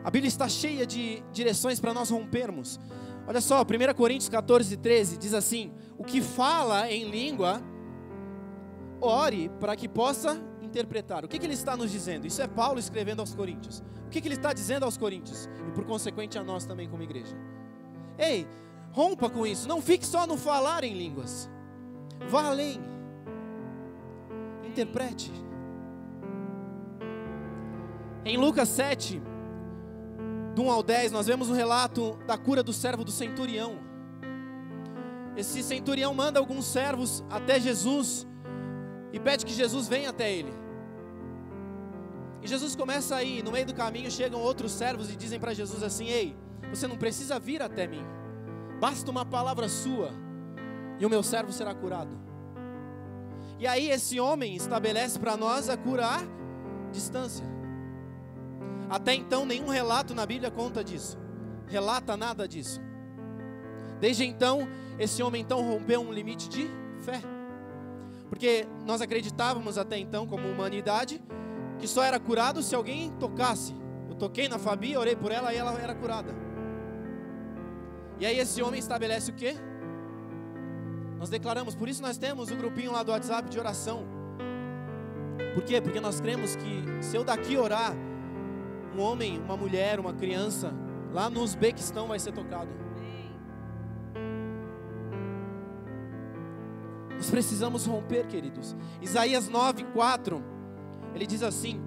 A Bíblia está cheia de direções para nós rompermos. Olha só, 1 Coríntios 14:13 diz assim: o que fala em língua, ore para que possa interpretar. O que ele está nos dizendo? Isso é Paulo escrevendo aos Coríntios. O que ele está dizendo aos Coríntios? E por consequente a nós também como igreja. Ei, rompa com isso. Não fique só no falar em línguas. Vá além. interprete. Em Lucas 7, do 1 ao 10, nós vemos um relato da cura do servo do centurião. Esse centurião manda alguns servos até Jesus e pede que Jesus venha até ele. E Jesus começa a ir, no meio do caminho chegam outros servos e dizem para Jesus assim: ei, você não precisa vir até mim, basta uma palavra sua e o meu servo será curado. E aí esse homem estabelece para nós a cura à distância. Até então nenhum relato na Bíblia conta disso, relata nada disso. Desde então, esse homem então rompeu um limite de fé, porque nós acreditávamos até então como humanidade que só era curado se alguém tocasse. Eu toquei na Fabi, orei por ela e ela era curada. E aí esse homem estabelece o quê? Nós declaramos, por isso nós temos o grupinho lá do WhatsApp de oração. Por quê? Porque nós cremos que se eu daqui orar, um homem, uma mulher, uma criança, lá no Uzbequistão vai ser tocado. Nós precisamos romper, queridos. Isaías 9:4, ele diz assim: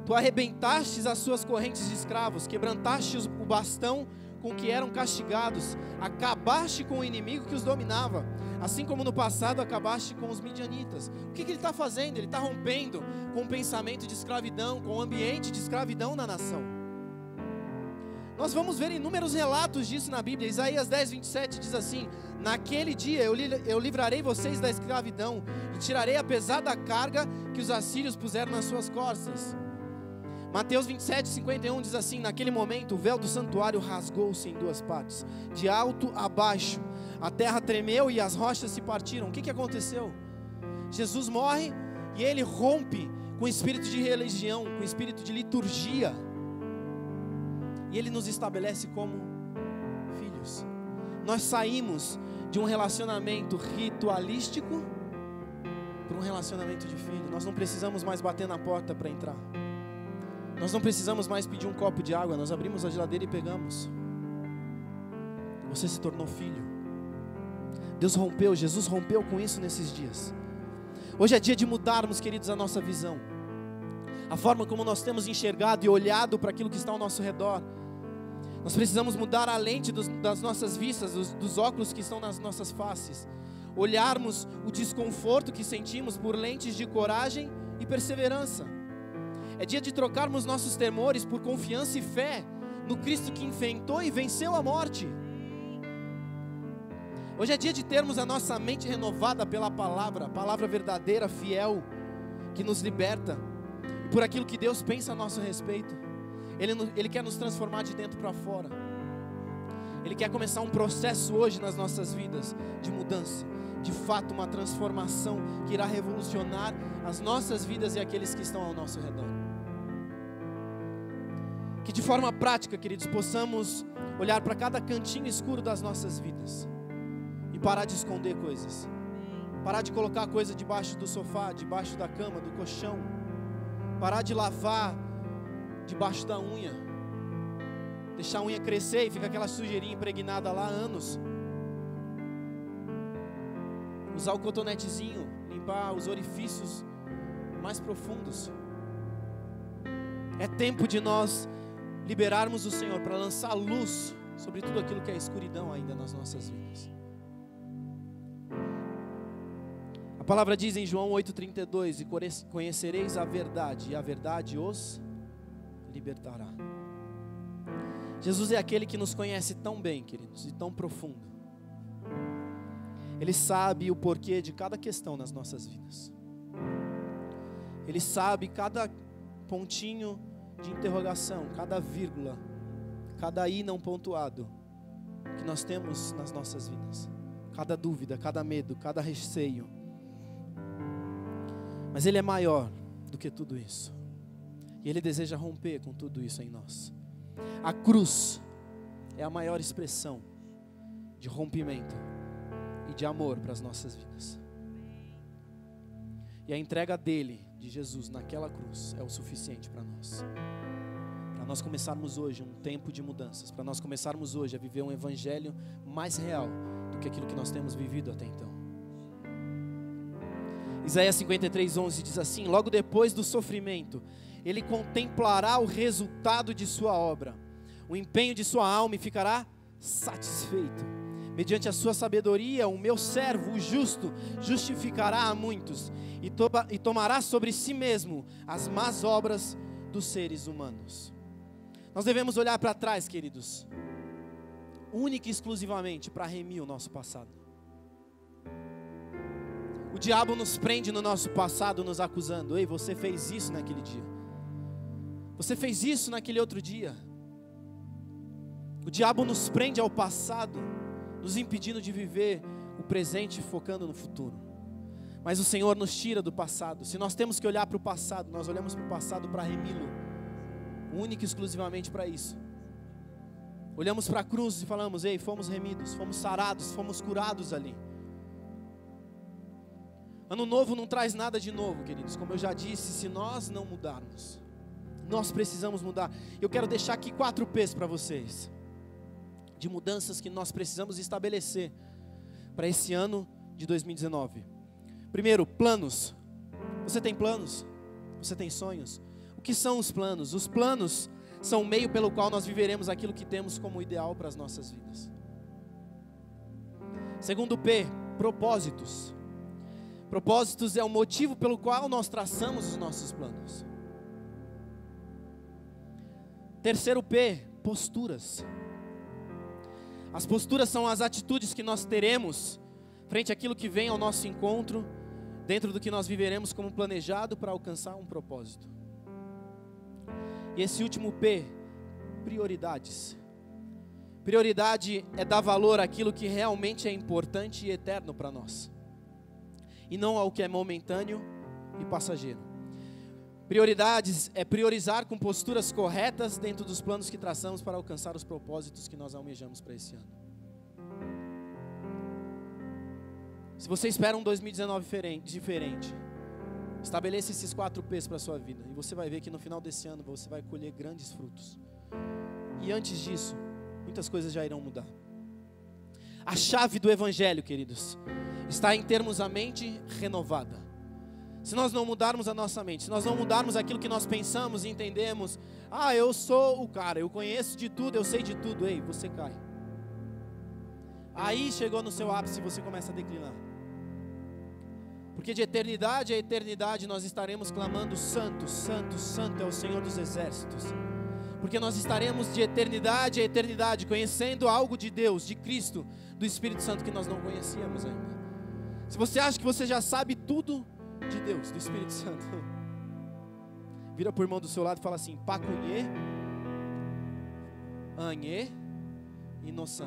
tu arrebentastes as suas correntes de escravos, quebrantastes o bastão com que eram castigados, acabaste com o inimigo que os dominava, assim como no passado acabaste com os midianitas. O que ele está fazendo? Ele está rompendo com o pensamento de escravidão, com o ambiente de escravidão na nação. Nós vamos ver inúmeros relatos disso na Bíblia. Isaías 10:27 diz assim: naquele dia eu livrarei vocês da escravidão e tirarei a pesada carga que os assírios puseram nas suas costas. Mateus 27:51 diz assim: naquele momento o véu do santuário rasgou-se em duas partes, de alto a baixo, a terra tremeu e as rochas se partiram. O que aconteceu? Jesus morre e ele rompe com o espírito de religião, com o espírito de liturgia, e ele nos estabelece como filhos. Nós saímos de um relacionamento ritualístico para um relacionamento de filho. Nós não precisamos mais bater na porta para entrar. Nós não precisamos mais pedir um copo de água. Nós abrimos a geladeira e pegamos. Você se tornou filho. Deus rompeu, Jesus rompeu com isso nesses dias. Hoje é dia de mudarmos, queridos, a nossa visão, a forma como nós temos enxergado e olhado para aquilo que está ao nosso redor. Nós precisamos mudar a lente das nossas vistas, dos óculos que estão nas nossas faces. Olharmos o desconforto que sentimos por lentes de coragem e perseverança. É dia de trocarmos nossos temores por confiança e fé no Cristo que enfrentou e venceu a morte. Hoje é dia de termos a nossa mente renovada pela palavra verdadeira, fiel, que nos liberta, e por aquilo que Deus pensa a nosso respeito. Ele quer nos transformar de dentro para fora. Ele quer começar um processo hoje nas nossas vidas de mudança, de fato uma transformação que irá revolucionar as nossas vidas e aqueles que estão ao nosso redor. Que de forma prática, queridos, possamos olhar para cada cantinho escuro das nossas vidas e parar de esconder coisas, parar de colocar coisa debaixo do sofá, debaixo da cama, do colchão, parar de lavar debaixo da unha, deixar a unha crescer e fica aquela sujeirinha impregnada lá há anos. Usar o cotonetezinho, limpar os orifícios mais profundos. É tempo de nós liberarmos o Senhor para lançar luz sobre tudo aquilo que é escuridão ainda nas nossas vidas. A palavra diz em João 8:32: e conhecereis a verdade, e a verdade os libertará. Jesus é aquele que nos conhece tão bem, queridos, e tão profundo. Ele sabe o porquê de cada questão nas nossas vidas. Ele sabe cada pontinho de interrogação, cada vírgula, cada i não pontuado que nós temos nas nossas vidas, cada dúvida, cada medo, cada receio. Mas Ele é maior do que tudo isso, e Ele deseja romper com tudo isso em nós. A cruz é a maior expressão de rompimento e de amor para as nossas vidas. E a entrega dele, de Jesus, naquela cruz é o suficiente para nós. Para nós começarmos hoje um tempo de mudanças, para nós começarmos hoje a viver um evangelho mais real do que aquilo que nós temos vivido até então. Isaías 53:11 diz assim: logo depois do sofrimento, ele contemplará o resultado de sua obra, o empenho de sua alma e ficará satisfeito. Mediante a sua sabedoria, o meu servo, o justo, justificará a muitos e tomará sobre si mesmo as más obras dos seres humanos. Nós devemos olhar para trás, queridos, única e exclusivamente para remir o nosso passado. O diabo nos prende no nosso passado, nos acusando: ei, você fez isso naquele dia, você fez isso naquele outro dia. O diabo nos prende ao passado, nos impedindo de viver o presente, focando no futuro. Mas o Senhor nos tira do passado. Se nós temos que olhar para o passado, nós olhamos para o passado para remi-lo, única e exclusivamente para isso. Olhamos para a cruz e falamos: ei, fomos remidos, fomos sarados, fomos curados ali. Ano novo não traz nada de novo, queridos. Como eu já disse, se nós não mudarmos, nós precisamos mudar. Eu quero deixar aqui 4 P's para vocês, de mudanças que nós precisamos estabelecer para esse ano de 2019. Primeiro, planos. Você tem planos? Você tem sonhos? O que são os planos? Os planos são o meio pelo qual nós viveremos aquilo que temos como ideal para as nossas vidas. Segundo P, propósitos. Propósitos é o motivo pelo qual nós traçamos os nossos planos. Terceiro P, posturas. As posturas são as atitudes que nós teremos frente àquilo que vem ao nosso encontro, dentro do que nós viveremos como planejado para alcançar um propósito. E esse último P, prioridades. Prioridade é dar valor àquilo que realmente é importante e eterno para nós, e não ao que é momentâneo e passageiro. Prioridades é priorizar com posturas corretas dentro dos planos que traçamos para alcançar os propósitos que nós almejamos para esse ano. Se você espera um 2019 diferente, estabeleça esses 4 P's para a sua vida, e você vai ver que no final desse ano você vai colher grandes frutos. E antes disso, muitas coisas já irão mudar. A chave do Evangelho, queridos, está em termos a mente renovada. Se nós não mudarmos a nossa mente, se nós não mudarmos aquilo que nós pensamos e entendemos: ah, eu sou o cara, eu conheço de tudo, eu sei de tudo. Ei, você cai. Aí chegou no seu ápice e você começa a declinar. Porque de eternidade a eternidade nós estaremos clamando: santo, santo, santo é o Senhor dos exércitos. Porque nós estaremos de eternidade a eternidade conhecendo algo de Deus, de Cristo, do Espírito Santo que nós não conhecíamos ainda. Se você acha que você já sabe tudo de Deus, do Espírito Santo, vira para o irmão do seu lado e fala assim: pacunhê, anhê, inoçã.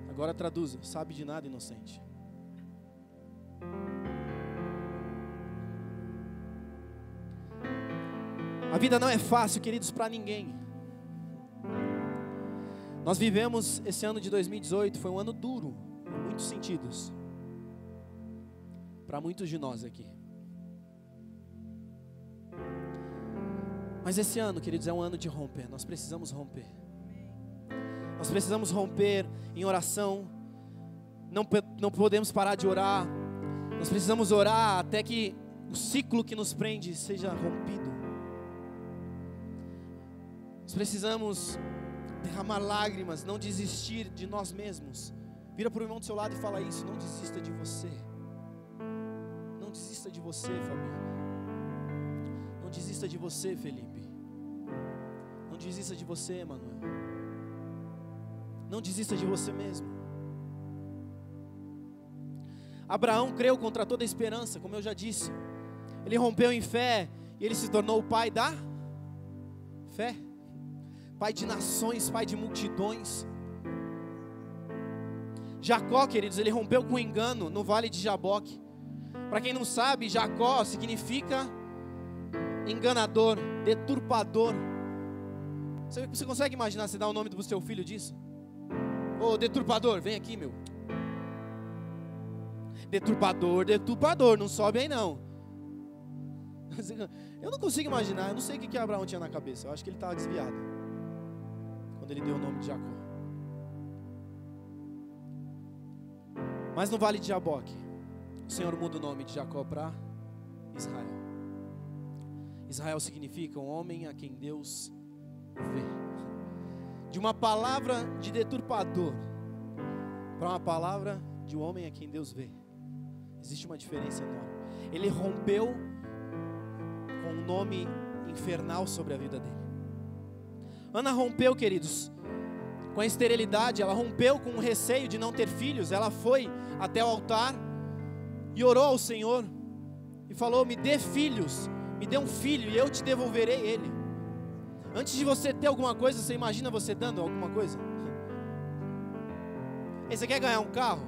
Agora traduza: sabe de nada, inocente. A vida não é fácil, queridos, para ninguém. Nós vivemos esse ano de 2018, foi um ano duro, em muitos sentidos, para muitos de nós aqui. Mas esse ano, queridos, é um ano de romper. Nós precisamos romper. Nós precisamos romper em oração. Não podemos parar de orar. Nós precisamos orar até que o ciclo que nos prende seja rompido. Nós precisamos derramar lágrimas, não desistir de nós mesmos. Vira para o irmão do seu lado e fala isso: não desista de você. Não desista de você, Fabiano. Não desista de você, Felipe. Não desista de você, Emanuel. Não desista de você mesmo. Abraão creu contra toda esperança, como eu já disse. Ele rompeu em fé e ele se tornou o pai da fé. Pai de nações, pai de multidões. Jacó, queridos, ele rompeu com engano no vale de Jaboque. Para quem não sabe, Jacó significa enganador, deturpador. Você consegue imaginar você dar o nome do seu filho disso? Ô, deturpador, vem aqui, meu. Deturpador, não sobe aí não. Eu não consigo imaginar, eu não sei o que Abraão tinha na cabeça. Eu acho que ele estava desviado quando ele deu o nome de Jacó. Mas no vale de Jaboque, o Senhor muda o nome de Jacó para Israel. Israel significa um homem a quem Deus vê. De uma palavra de deturpador para uma palavra de um homem a quem Deus vê. Existe uma diferença enorme. Ele rompeu com um nome infernal sobre a vida dele. Ana rompeu, queridos, com a esterilidade. Ela rompeu com o receio de não ter filhos. Ela foi até o altar e orou ao Senhor e falou: me dê filhos, me dê um filho e eu te devolverei ele. Antes de você ter alguma coisa, você imagina você dando alguma coisa? Ei, você quer ganhar um carro?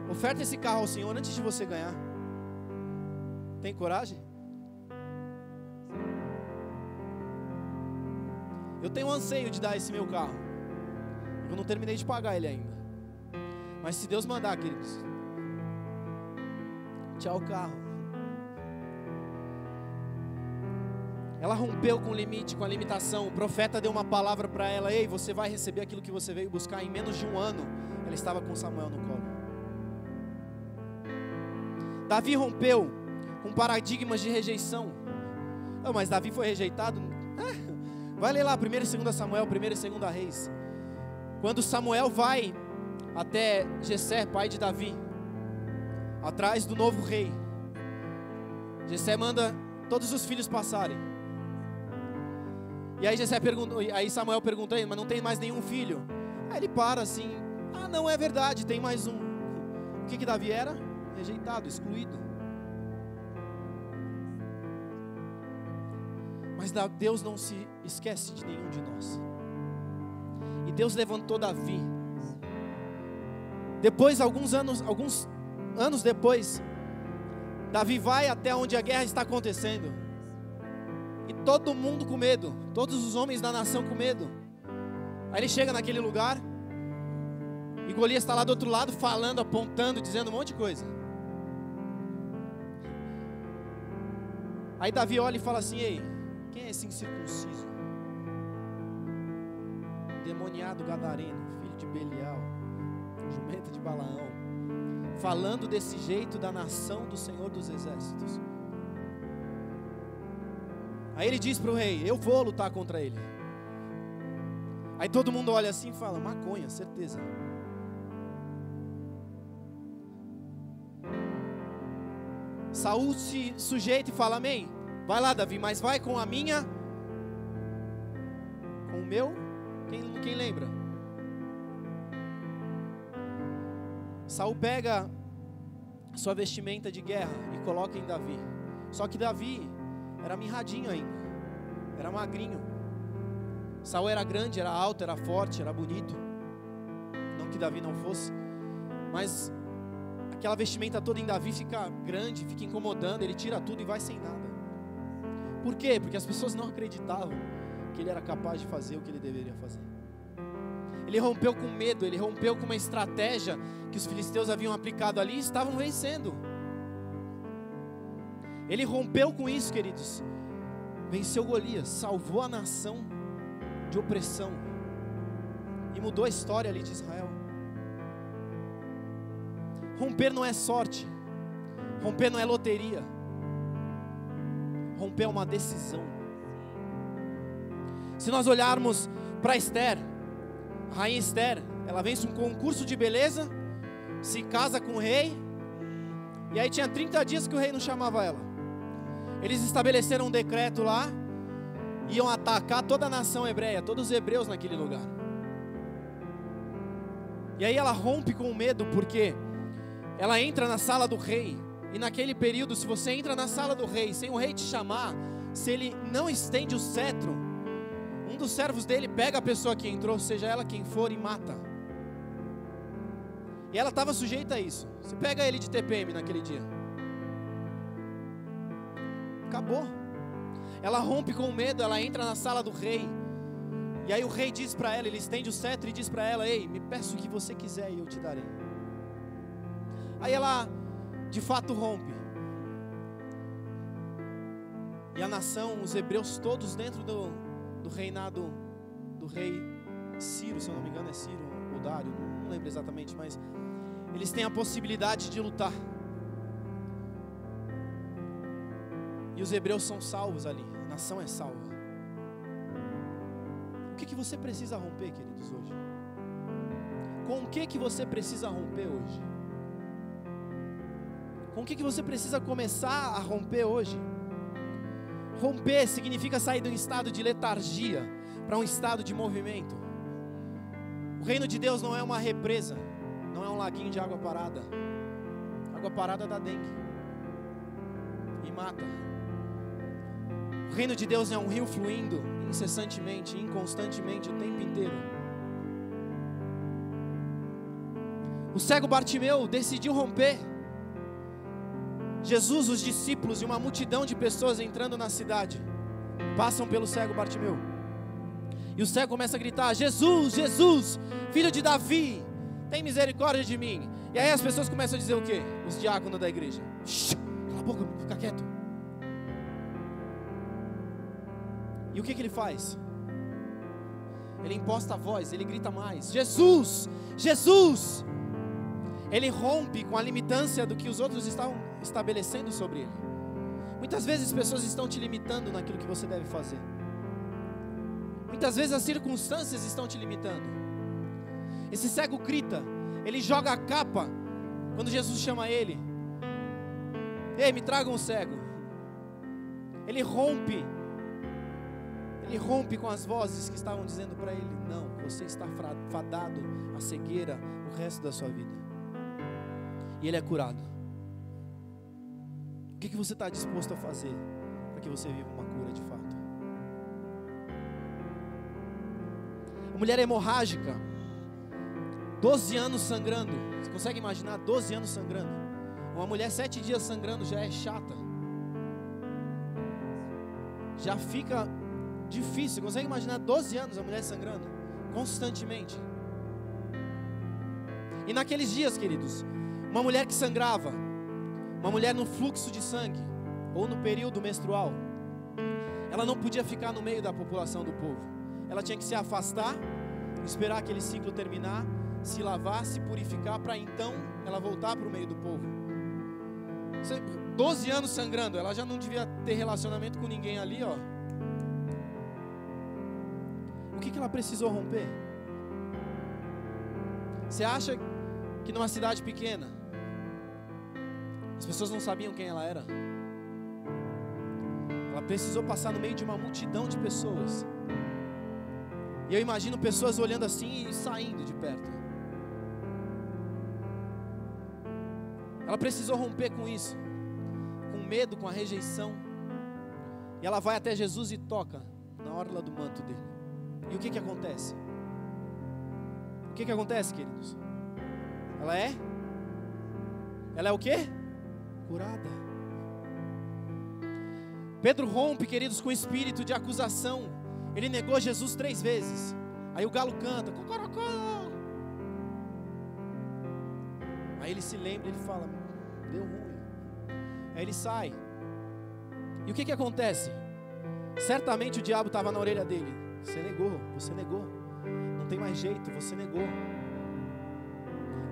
Oferta esse carro ao Senhor antes de você ganhar. Tem coragem? Eu tenho um anseio de dar esse meu carro. Eu não terminei de pagar ele ainda. Mas se Deus mandar, queridos, tchau carro. Ela rompeu com o limite, com a limitação. O profeta deu uma palavra para ela: ei, você vai receber aquilo que você veio buscar. Em menos de um ano, ela estava com Samuel no colo. Davi rompeu com paradigmas de rejeição. Não, mas Davi foi rejeitado. Vai ler lá 1 e 2 Samuel, 1 e 2 Reis. Quando Samuel vai até Jessé, pai de Davi, atrás do novo rei, Jessé manda todos os filhos passarem. E aí aí Samuel pergunta: mas não tem mais nenhum filho? Aí ele para assim: não é verdade, tem mais um. O que Davi era? Rejeitado, excluído. Mas Deus não se esquece de nenhum de nós. E Deus levantou Davi. Depois, alguns anos depois, Davi vai até onde a guerra está acontecendo. E todo mundo com medo, todos os homens da nação com medo. Aí ele chega naquele lugar e Golias está lá do outro lado falando, apontando, dizendo um monte de coisa. Aí Davi olha e fala assim: ei, quem é esse incircunciso? Demoniado gadareno, filho de Belial, jumento de Balaão, falando desse jeito da nação do Senhor dos Exércitos. Aí ele diz para o rei: eu vou lutar contra ele. Aí todo mundo olha assim e fala: maconha, certeza. Saul se sujeita e fala: amém, vai lá Davi, mas vai com a minha, com o meu, quem lembra? Saul pega sua vestimenta de guerra e coloca em Davi. Só que Davi era mirradinho ainda, era magrinho. Saul era grande, era alto, era forte, era bonito. Não que Davi não fosse, mas aquela vestimenta toda em Davi fica grande, fica incomodando. Ele tira tudo e vai sem nada. Por quê? Porque as pessoas não acreditavam que ele era capaz de fazer o que ele deveria fazer. Ele rompeu com medo, ele rompeu com uma estratégia que os filisteus haviam aplicado ali e estavam vencendo. Ele rompeu com isso, queridos. Venceu Golias, salvou a nação de opressão e mudou a história ali de Israel. Romper não é sorte, romper não é loteria, romper é uma decisão. Se nós olharmos para Esther, a rainha Esther, ela vence um concurso de beleza, se casa com o rei, e aí tinha 30 dias que o rei não chamava ela. Eles estabeleceram um decreto lá, iam atacar toda a nação hebreia, todos os hebreus naquele lugar. E aí ela rompe com o medo, porque ela entra na sala do rei, e naquele período, se você entra na sala do rei, sem o rei te chamar, se ele não estende o cetro, um dos servos dele pega a pessoa que entrou, seja ela quem for, e mata. E ela estava sujeita a isso. Você pega ele de TPM naquele dia, acabou. Ela rompe com o medo, ela entra na sala do rei, e aí o rei diz para ela, ele estende o cetro e diz para ela: ei, me peça o que você quiser e eu te darei. Aí ela de fato rompe. E a nação, os hebreus todos dentro do reinado do rei Ciro, se eu não me engano é Ciro ou Dário, não lembro exatamente, mas eles têm a possibilidade de lutar. E os hebreus são salvos ali, a nação é salva. O que você precisa romper, queridos, hoje? Com o que você precisa romper hoje? Com o que você precisa começar a romper hoje? Romper significa sair de um estado de letargia para um estado de movimento. O reino de Deus não é uma represa, não é um laguinho de água parada. Água parada dá dengue e mata. O reino de Deus é um rio fluindo incessantemente, inconstantemente, o tempo inteiro. O cego Bartimeu decidiu romper. Jesus, os discípulos e uma multidão de pessoas entrando na cidade, passam pelo cego Bartimeu. E o cego começa a gritar: Jesus, Jesus, filho de Davi, tem misericórdia de mim. E aí as pessoas começam a dizer o quê? Os diáconos da igreja: cala a boca, fica quieto. E o que ele faz? Ele imposta a voz, ele grita mais: Jesus, Jesus. Ele rompe com a limitância do que os outros estavam estabelecendo sobre ele. Muitas vezes pessoas estão te limitando naquilo que você deve fazer. Muitas vezes as circunstâncias estão te limitando. Esse cego grita, ele joga a capa quando Jesus chama ele: ei, me tragam um cego. Ele rompe com as vozes que estavam dizendo para ele: não, você está fadado à cegueira o resto da sua vida. E ele é curado. O que você está disposto a fazer para que você viva uma cura de fato? A mulher hemorrágica, 12 anos sangrando. Você consegue imaginar 12 anos sangrando? Uma mulher 7 dias sangrando já é chata. Já fica difícil. Você consegue imaginar 12 anos a mulher sangrando constantemente? E naqueles dias, queridos, uma mulher que sangrava, uma mulher no fluxo de sangue, ou no período menstrual, ela não podia ficar no meio da população do povo. Ela tinha que se afastar, esperar aquele ciclo terminar, se lavar, se purificar, para então ela voltar para o meio do povo. 12 anos sangrando, ela já não devia ter relacionamento com ninguém ali, ó. O que ela precisou romper? Você acha que numa cidade pequena as pessoas não sabiam quem ela era? Ela precisou passar no meio de uma multidão de pessoas. E eu imagino pessoas olhando assim e saindo de perto. Ela precisou romper com isso, com medo, com a rejeição. E ela vai até Jesus e toca na orla do manto dele. E o que acontece? O que acontece, queridos? Ela é o quê? Curada. Pedro rompe, queridos, com o espírito de acusação. Ele negou Jesus 3 vezes. Aí o galo canta, cocorocó. Aí ele se lembra, ele fala: deu ruim. Aí ele sai. E o que acontece? Certamente o diabo estava na orelha dele: você negou, não tem mais jeito, você negou.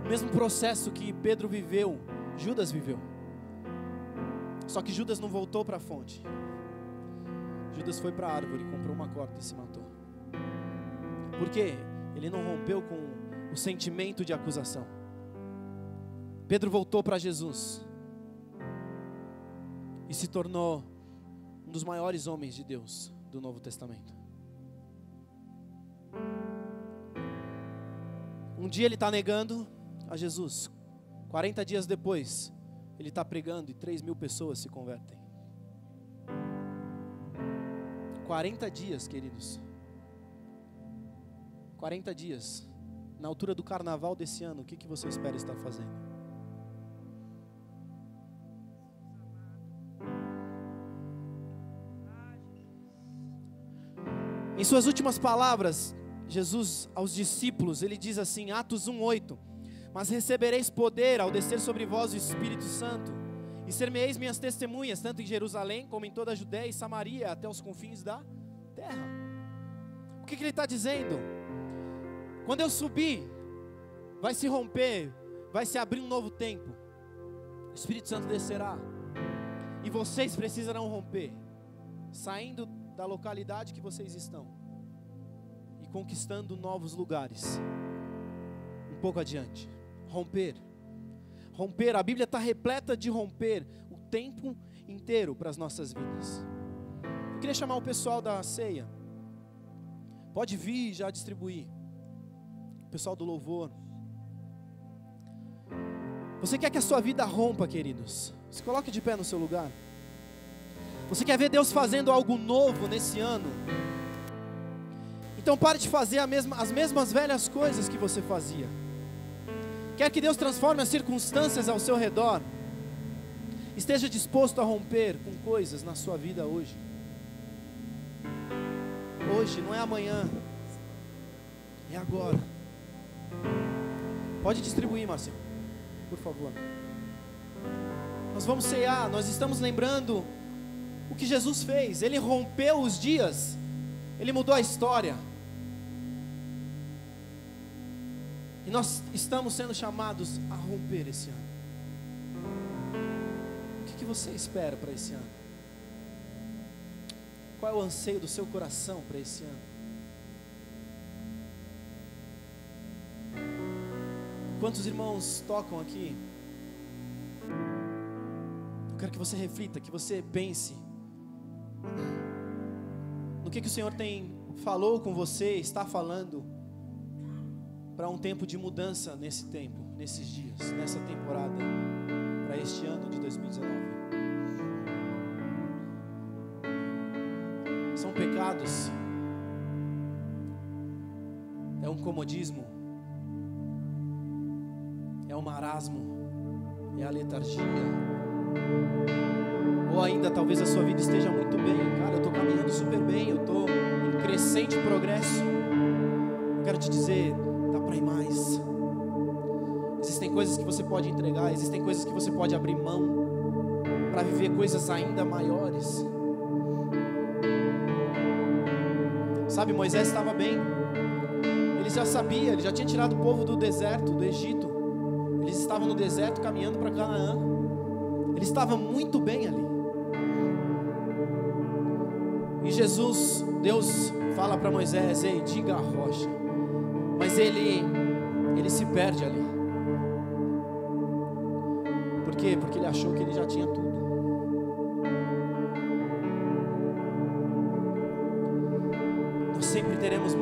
O mesmo processo que Pedro viveu, Judas viveu. Só que Judas não voltou para a fonte. Judas foi para a árvore, comprou uma corda e se matou. Por quê? Ele não rompeu com o sentimento de acusação. Pedro voltou para Jesus e se tornou um dos maiores homens de Deus do Novo Testamento. Um dia ele está negando a Jesus. 40 dias depois, ele está pregando e 3.000 pessoas se convertem. 40 dias, queridos. 40 dias. Na altura do carnaval desse ano, o que você espera estar fazendo? Em suas últimas palavras, Jesus aos discípulos, ele diz assim, Atos 1:8: mas recebereis poder ao descer sobre vós o Espírito Santo, e ser-me-eis minhas testemunhas, tanto em Jerusalém, como em toda a Judéia e Samaria, até os confins da terra. O que ele está dizendo? Quando eu subir, vai se romper, vai se abrir um novo tempo, o Espírito Santo descerá. E vocês precisarão romper, saindo da localidade que vocês estão e conquistando novos lugares. Um pouco adiante. Romper. Romper, a Bíblia está repleta de romper o tempo inteiro para as nossas vidas. Eu queria chamar o pessoal da ceia. Pode vir já distribuir. O pessoal do louvor. Você quer que a sua vida rompa, queridos? Se coloque de pé no seu lugar. Você quer ver Deus fazendo algo novo nesse ano? Então pare de fazer as mesmas velhas coisas que você fazia. Quer que Deus transforme as circunstâncias ao seu redor? Esteja disposto a romper com coisas na sua vida hoje. Hoje, não é amanhã. É agora. Pode distribuir, Marcelo, por favor. Nós vamos cear, nós estamos lembrando o que Jesus fez. Ele rompeu os dias, Ele mudou a história. E nós estamos sendo chamados a romper esse ano. O que você espera para esse ano? Qual é o anseio do seu coração para esse ano? Quantos irmãos tocam aqui? Eu quero que você reflita, que você pense no que o Senhor falou com você, está falando para um tempo de mudança nesse tempo, nesses dias, nessa temporada, para este ano de 2019. São pecados, é um comodismo, é um marasmo, é a letargia, ou ainda talvez a sua vida esteja muito bem. Cara, eu estou caminhando super bem, eu estou em crescente progresso. Eu quero te dizer, dá para ir mais. Existem coisas que você pode entregar, existem coisas que você pode abrir mão para viver coisas ainda maiores. Sabe, Moisés estava bem. Ele já sabia, ele já tinha tirado o povo do deserto, do Egito. Eles estavam no deserto caminhando para Canaã. Ele estava muito bem ali. E Deus fala para Moisés: ei, diga a rocha. Mas ele se perde ali. Por quê? Porque ele achou que ele já tinha tudo. Nós sempre teremos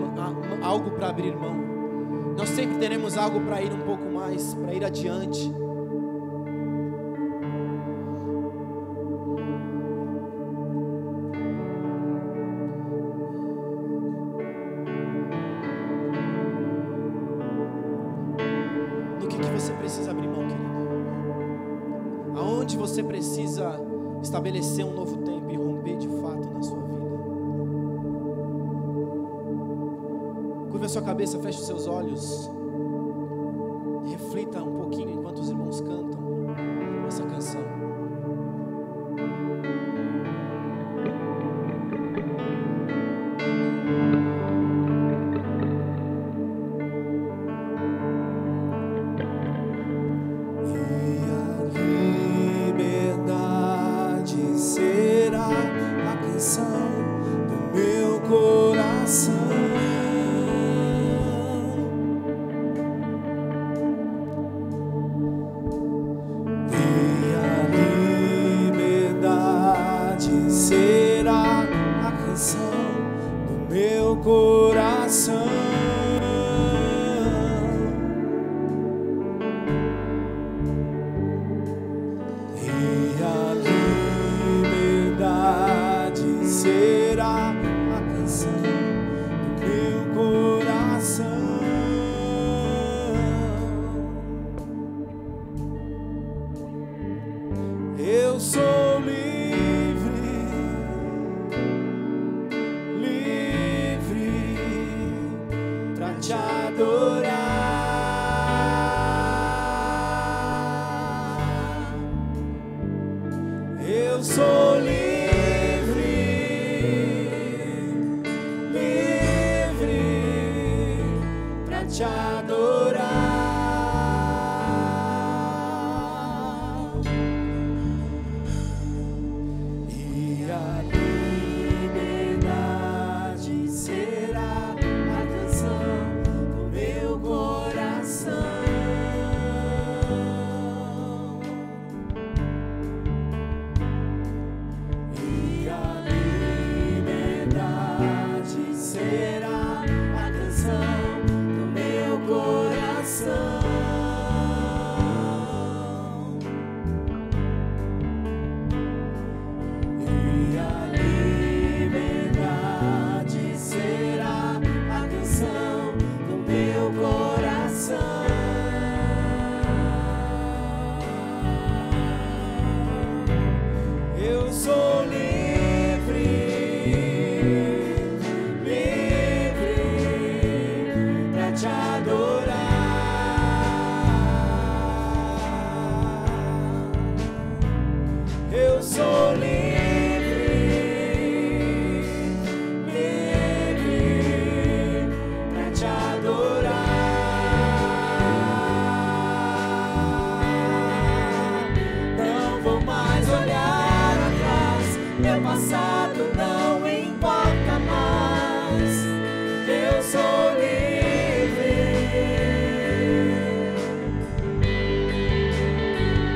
algo para abrir mão. Nós sempre teremos algo para ir um pouco mais, para ir adiante. No que você precisa abrir mão, querido? Aonde você precisa estabelecer um novo tempo e romper de fato na sua vida? Curva a sua cabeça, feche os seus olhos. Reflita um pouquinho enquanto os irmãos cantam essa canção. E a liberdade será a canção do meu coração. Será a canção do meu coração. E a liberdade será a canção do meu coração. Eu sou livre, pra te adorar. Eu sou livre pra te adorar. coração. Eu sou livre, livre pra te adorar. Eu sou livre, livre pra te adorar. Não vou mais olhar atrás, meu passado não importa mais. Eu sou livre.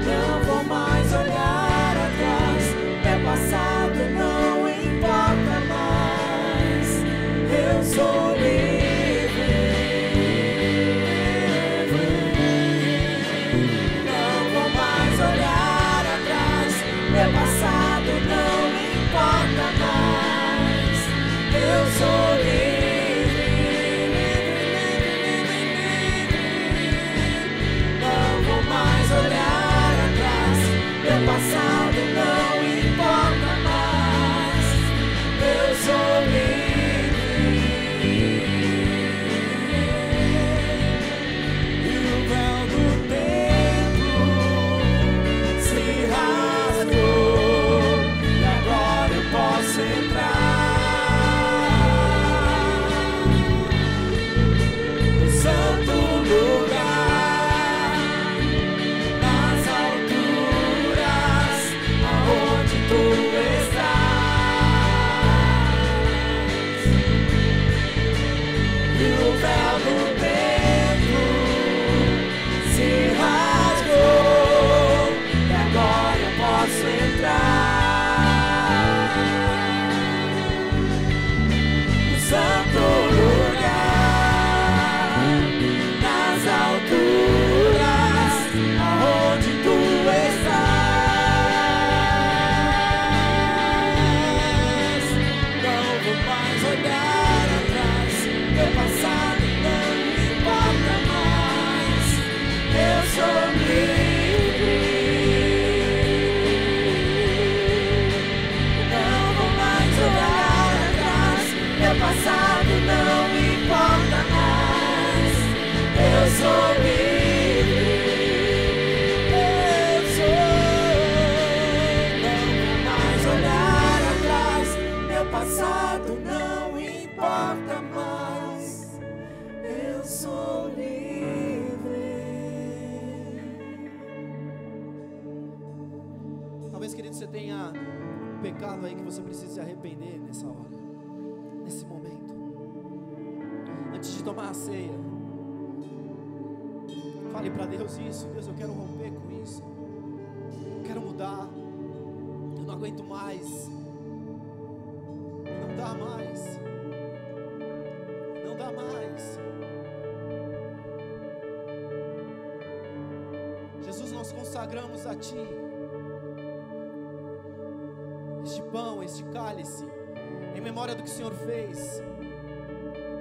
Não vou mais olhar atrás, meu passado não importa mais. Eu sou livre. Não vou mais olhar atrás, meu passado não importa mais. Eu sou livre. Não vou mais olhar atrás, meu passado não importa mais. Eu sou livre. E o véu do templo se rasgou, e agora eu posso entrar no santo lugar, nas alturas, aonde tu estás. E o véu do templo se rasgou, e agora eu posso entrar no santo lugar, nas alturas, aonde tu estás. Não vou mais olhar atrás, meu passado não importa mais. Eu sou livre. Não vou mais olhar atrás, meu passado não importa mais. Eu sou livre. Eu sou. Não vou mais olhar atrás, meu passado não importa mais. Eu sou livre. Talvez, querido, você tenha um pecado aí que você precisa se arrepender nessa hora, nesse momento. Antes de tomar a ceia, fale para Deus isso. Deus, eu quero romper com isso. Eu quero mudar. Eu não aguento mais. Não dá mais. Não dá mais. Jesus, nós consagramos a Ti este pão, este cálice, em memória do que o Senhor fez,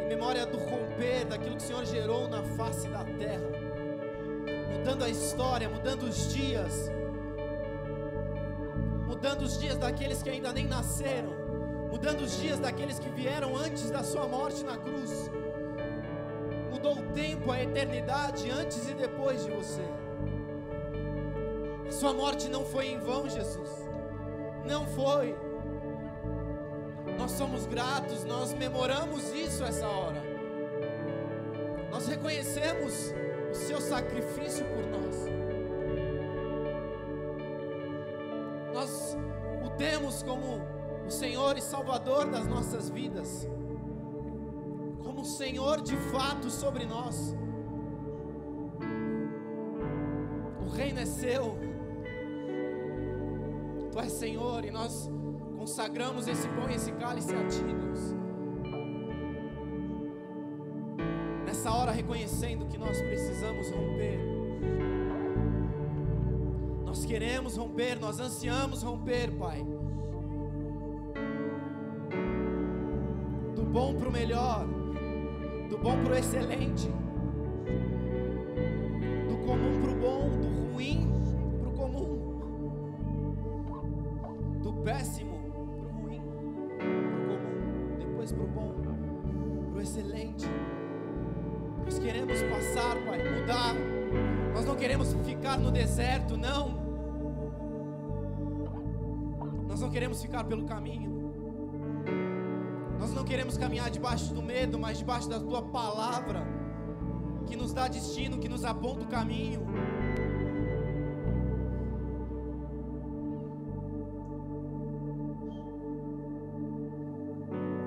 em memória do romper daquilo que o Senhor gerou na face da terra, mudando a história, mudando os dias daqueles que ainda nem nasceram, mudando os dias daqueles que vieram antes da sua morte na cruz. Mudou o tempo, a eternidade, antes e depois de você. A sua morte não foi em vão, Jesus. Não foi. Nós somos gratos, nós memoramos isso essa hora. Nós reconhecemos o seu sacrifício por nós. Nós o temos como o Senhor e Salvador das nossas vidas, como o Senhor de fato sobre nós. O reino é seu. Tu és Senhor, e nós consagramos esse pão e esse cálice a Ti, Deus. Nessa hora, reconhecendo que nós precisamos romper. Nós queremos romper, nós ansiamos romper, Pai. Do bom para o melhor, do bom para o excelente. péssimo para o ruim, para o comum, depois para o bom, para o excelente. Nós queremos passar, Pai, mudar. Nós não queremos ficar no deserto, não. Nós não queremos ficar pelo caminho. Nós não queremos caminhar debaixo do medo, mas debaixo da Tua palavra, que nos dá destino, que nos aponta o caminho.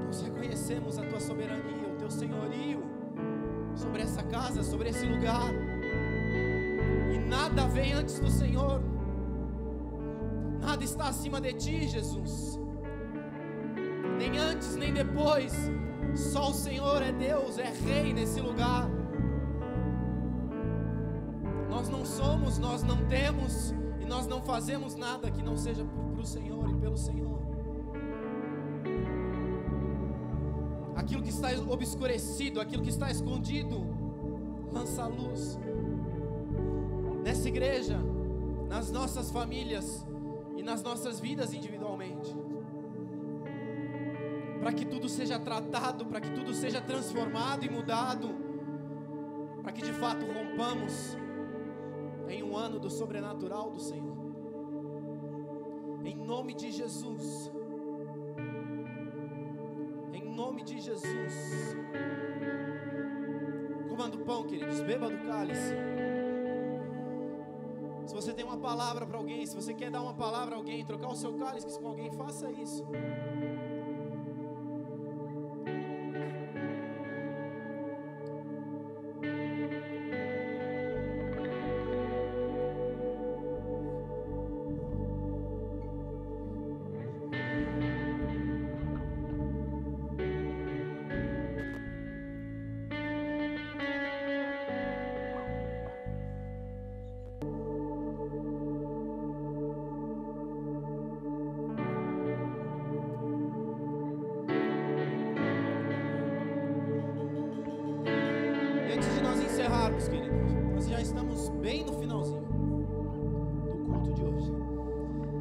Nós reconhecemos a Tua soberania, o Teu senhorio sobre essa casa, sobre esse lugar. E nada vem antes do Senhor. Nada está acima de Ti, Jesus. Nem antes, nem depois. Só o Senhor é Deus, é Rei nesse lugar. Nós não somos, nós não temos e nós não fazemos nada que não seja para o Senhor e pelo Senhor. Aquilo que está obscurecido, aquilo que está escondido, lança a luz. Nessa igreja, nas nossas famílias e nas nossas vidas individualmente. Para que tudo seja tratado, para que tudo seja transformado e mudado, para que de fato rompamos em um ano do sobrenatural do Senhor. Em nome de Jesus. Em nome de Jesus. Coma do pão, queridos, beba do cálice. Se você tem uma palavra para alguém, se você quer dar uma palavra a alguém, trocar o seu cálice com alguém, faça isso. Encerrarmos, queridos, nós já estamos bem no finalzinho do culto de hoje.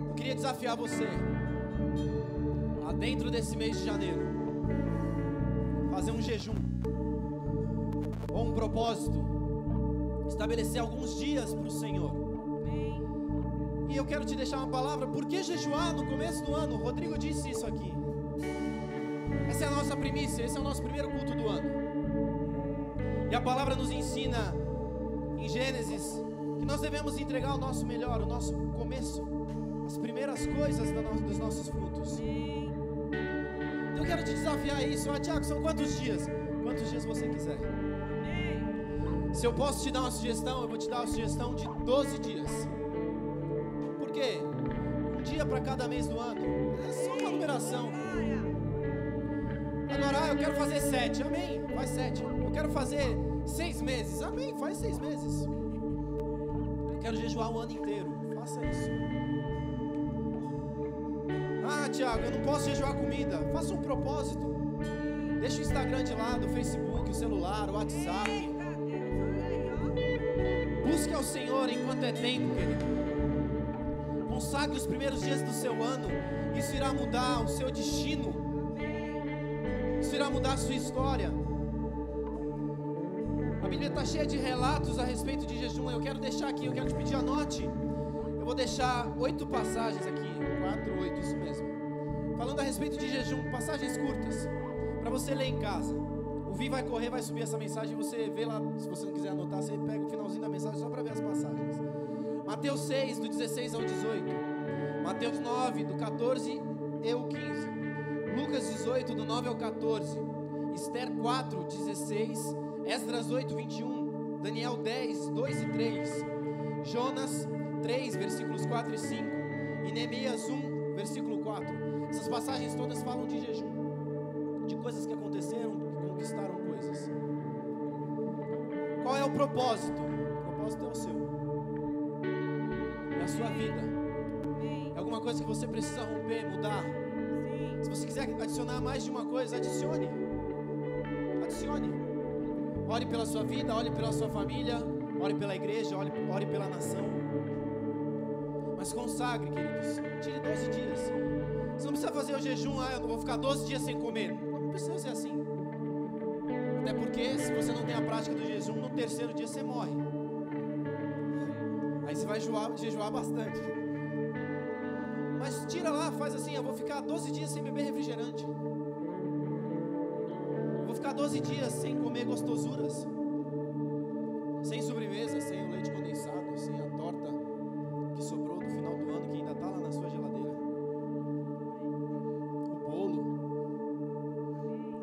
Eu queria desafiar você a dentro desse mês de janeiro fazer um jejum ou um propósito, estabelecer alguns dias para o Senhor. E eu quero te deixar uma palavra. Por que jejuar no começo do ano? O Rodrigo disse isso aqui. Essa é a nossa primícia, esse é o nosso primeiro culto do ano. E a palavra nos ensina em Gênesis que nós devemos entregar o nosso melhor, o nosso começo, as primeiras coisas dos nossos frutos. Então eu quero te desafiar a isso. Tiago, são quantos dias? Quantos dias você quiser. Se eu posso te dar uma sugestão, eu vou te dar uma sugestão de 12 dias. Por quê? Um dia para cada mês do ano. É só uma numeração. Agora, eu quero fazer 7, amém, faz 7. Eu quero fazer 6 meses, amém, faz 6 meses. Eu quero jejuar o ano inteiro, faça isso. Ah, Tiago, eu não posso jejuar comida. Faça um propósito. Deixa o Instagram de lado, o Facebook, o celular, o WhatsApp. Busque ao Senhor enquanto é tempo, querido. Consagre os primeiros dias do seu ano. Isso irá mudar o seu destino. Isso irá mudar a sua história. A Bíblia está cheia de relatos a respeito de jejum. Eu quero deixar aqui, eu quero te pedir, anote. Eu vou deixar 8 passagens aqui, 4, 8, isso mesmo, falando a respeito de jejum, passagens curtas, para você ler em casa. O Vi vai correr, vai subir essa mensagem, você vê lá, se você não quiser anotar, você pega o finalzinho da mensagem só para ver as passagens. Mateus 6, do 16 ao 18, Mateus 9, do 14 ao 15, Lucas 18, do 9 ao 14, Esther 4, 16, Esdras 8, 21, Daniel 10, 2 e 3, Jonas 3, versículos 4 e 5, e Neemias 1, versículo 4. Essas passagens todas falam de jejum, de coisas que aconteceram, que conquistaram coisas. Qual é o propósito? O propósito é o seu, é a sua vida, é alguma coisa que você precisa romper, mudar. Se você quiser adicionar mais de uma coisa, adicione. Ore pela sua vida, ore pela sua família, ore pela igreja, ore pela nação. Mas consagre, queridos. Tire 12 dias. Você não precisa fazer o jejum, eu não vou ficar 12 dias sem comer. Não precisa ser assim. Até porque se você não tem a prática do jejum, no terceiro dia você morre. Aí você vai jejuar bastante. Mas tira lá, faz assim, eu vou ficar 12 dias sem beber refrigerante. Eu vou ficar 12 dias sem comer gostosuras. Sem sobremesa, sem o leite condensado, sem a torta que sobrou do final do ano, que ainda está lá na sua geladeira. O bolo,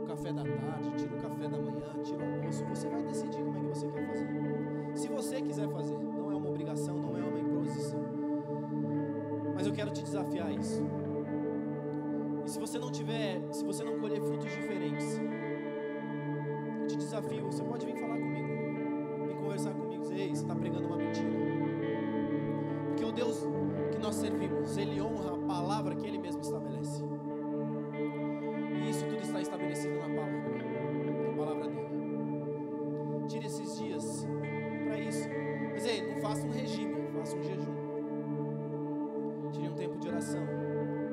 o café da tarde, tira o café da manhã, tira o almoço. Você vai decidir como é que você quer fazer. Se você quiser fazer, não é uma obrigação, não é uma imposição. Mas eu quero te desafiar a isso. E se você não colher frutos diferentes, eu te desafio, você pode vir falar comigo, vir conversar comigo, dizer, ei, você está pregando uma mentira. Porque o Deus que nós servimos, Ele honra a palavra que Ele mesmo estabelece. E isso tudo está estabelecido na palavra dele. Tire esses dias para isso. Mas ei, não faça um regime, faça um jejum. Tire um tempo de oração,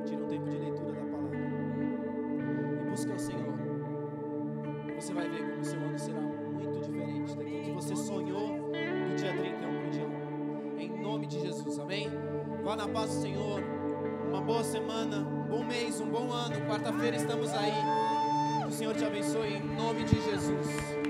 tire um tempo de leitura da palavra. E busque ao Senhor. Você vai ver como o seu ano será muito diferente daquilo que você sonhou do dia 31 para o dia 1. Em nome de Jesus, amém? Vá na paz do Senhor. Uma boa semana, um bom mês, um bom ano. Quarta-feira estamos aí. Que o Senhor te abençoe em nome de Jesus.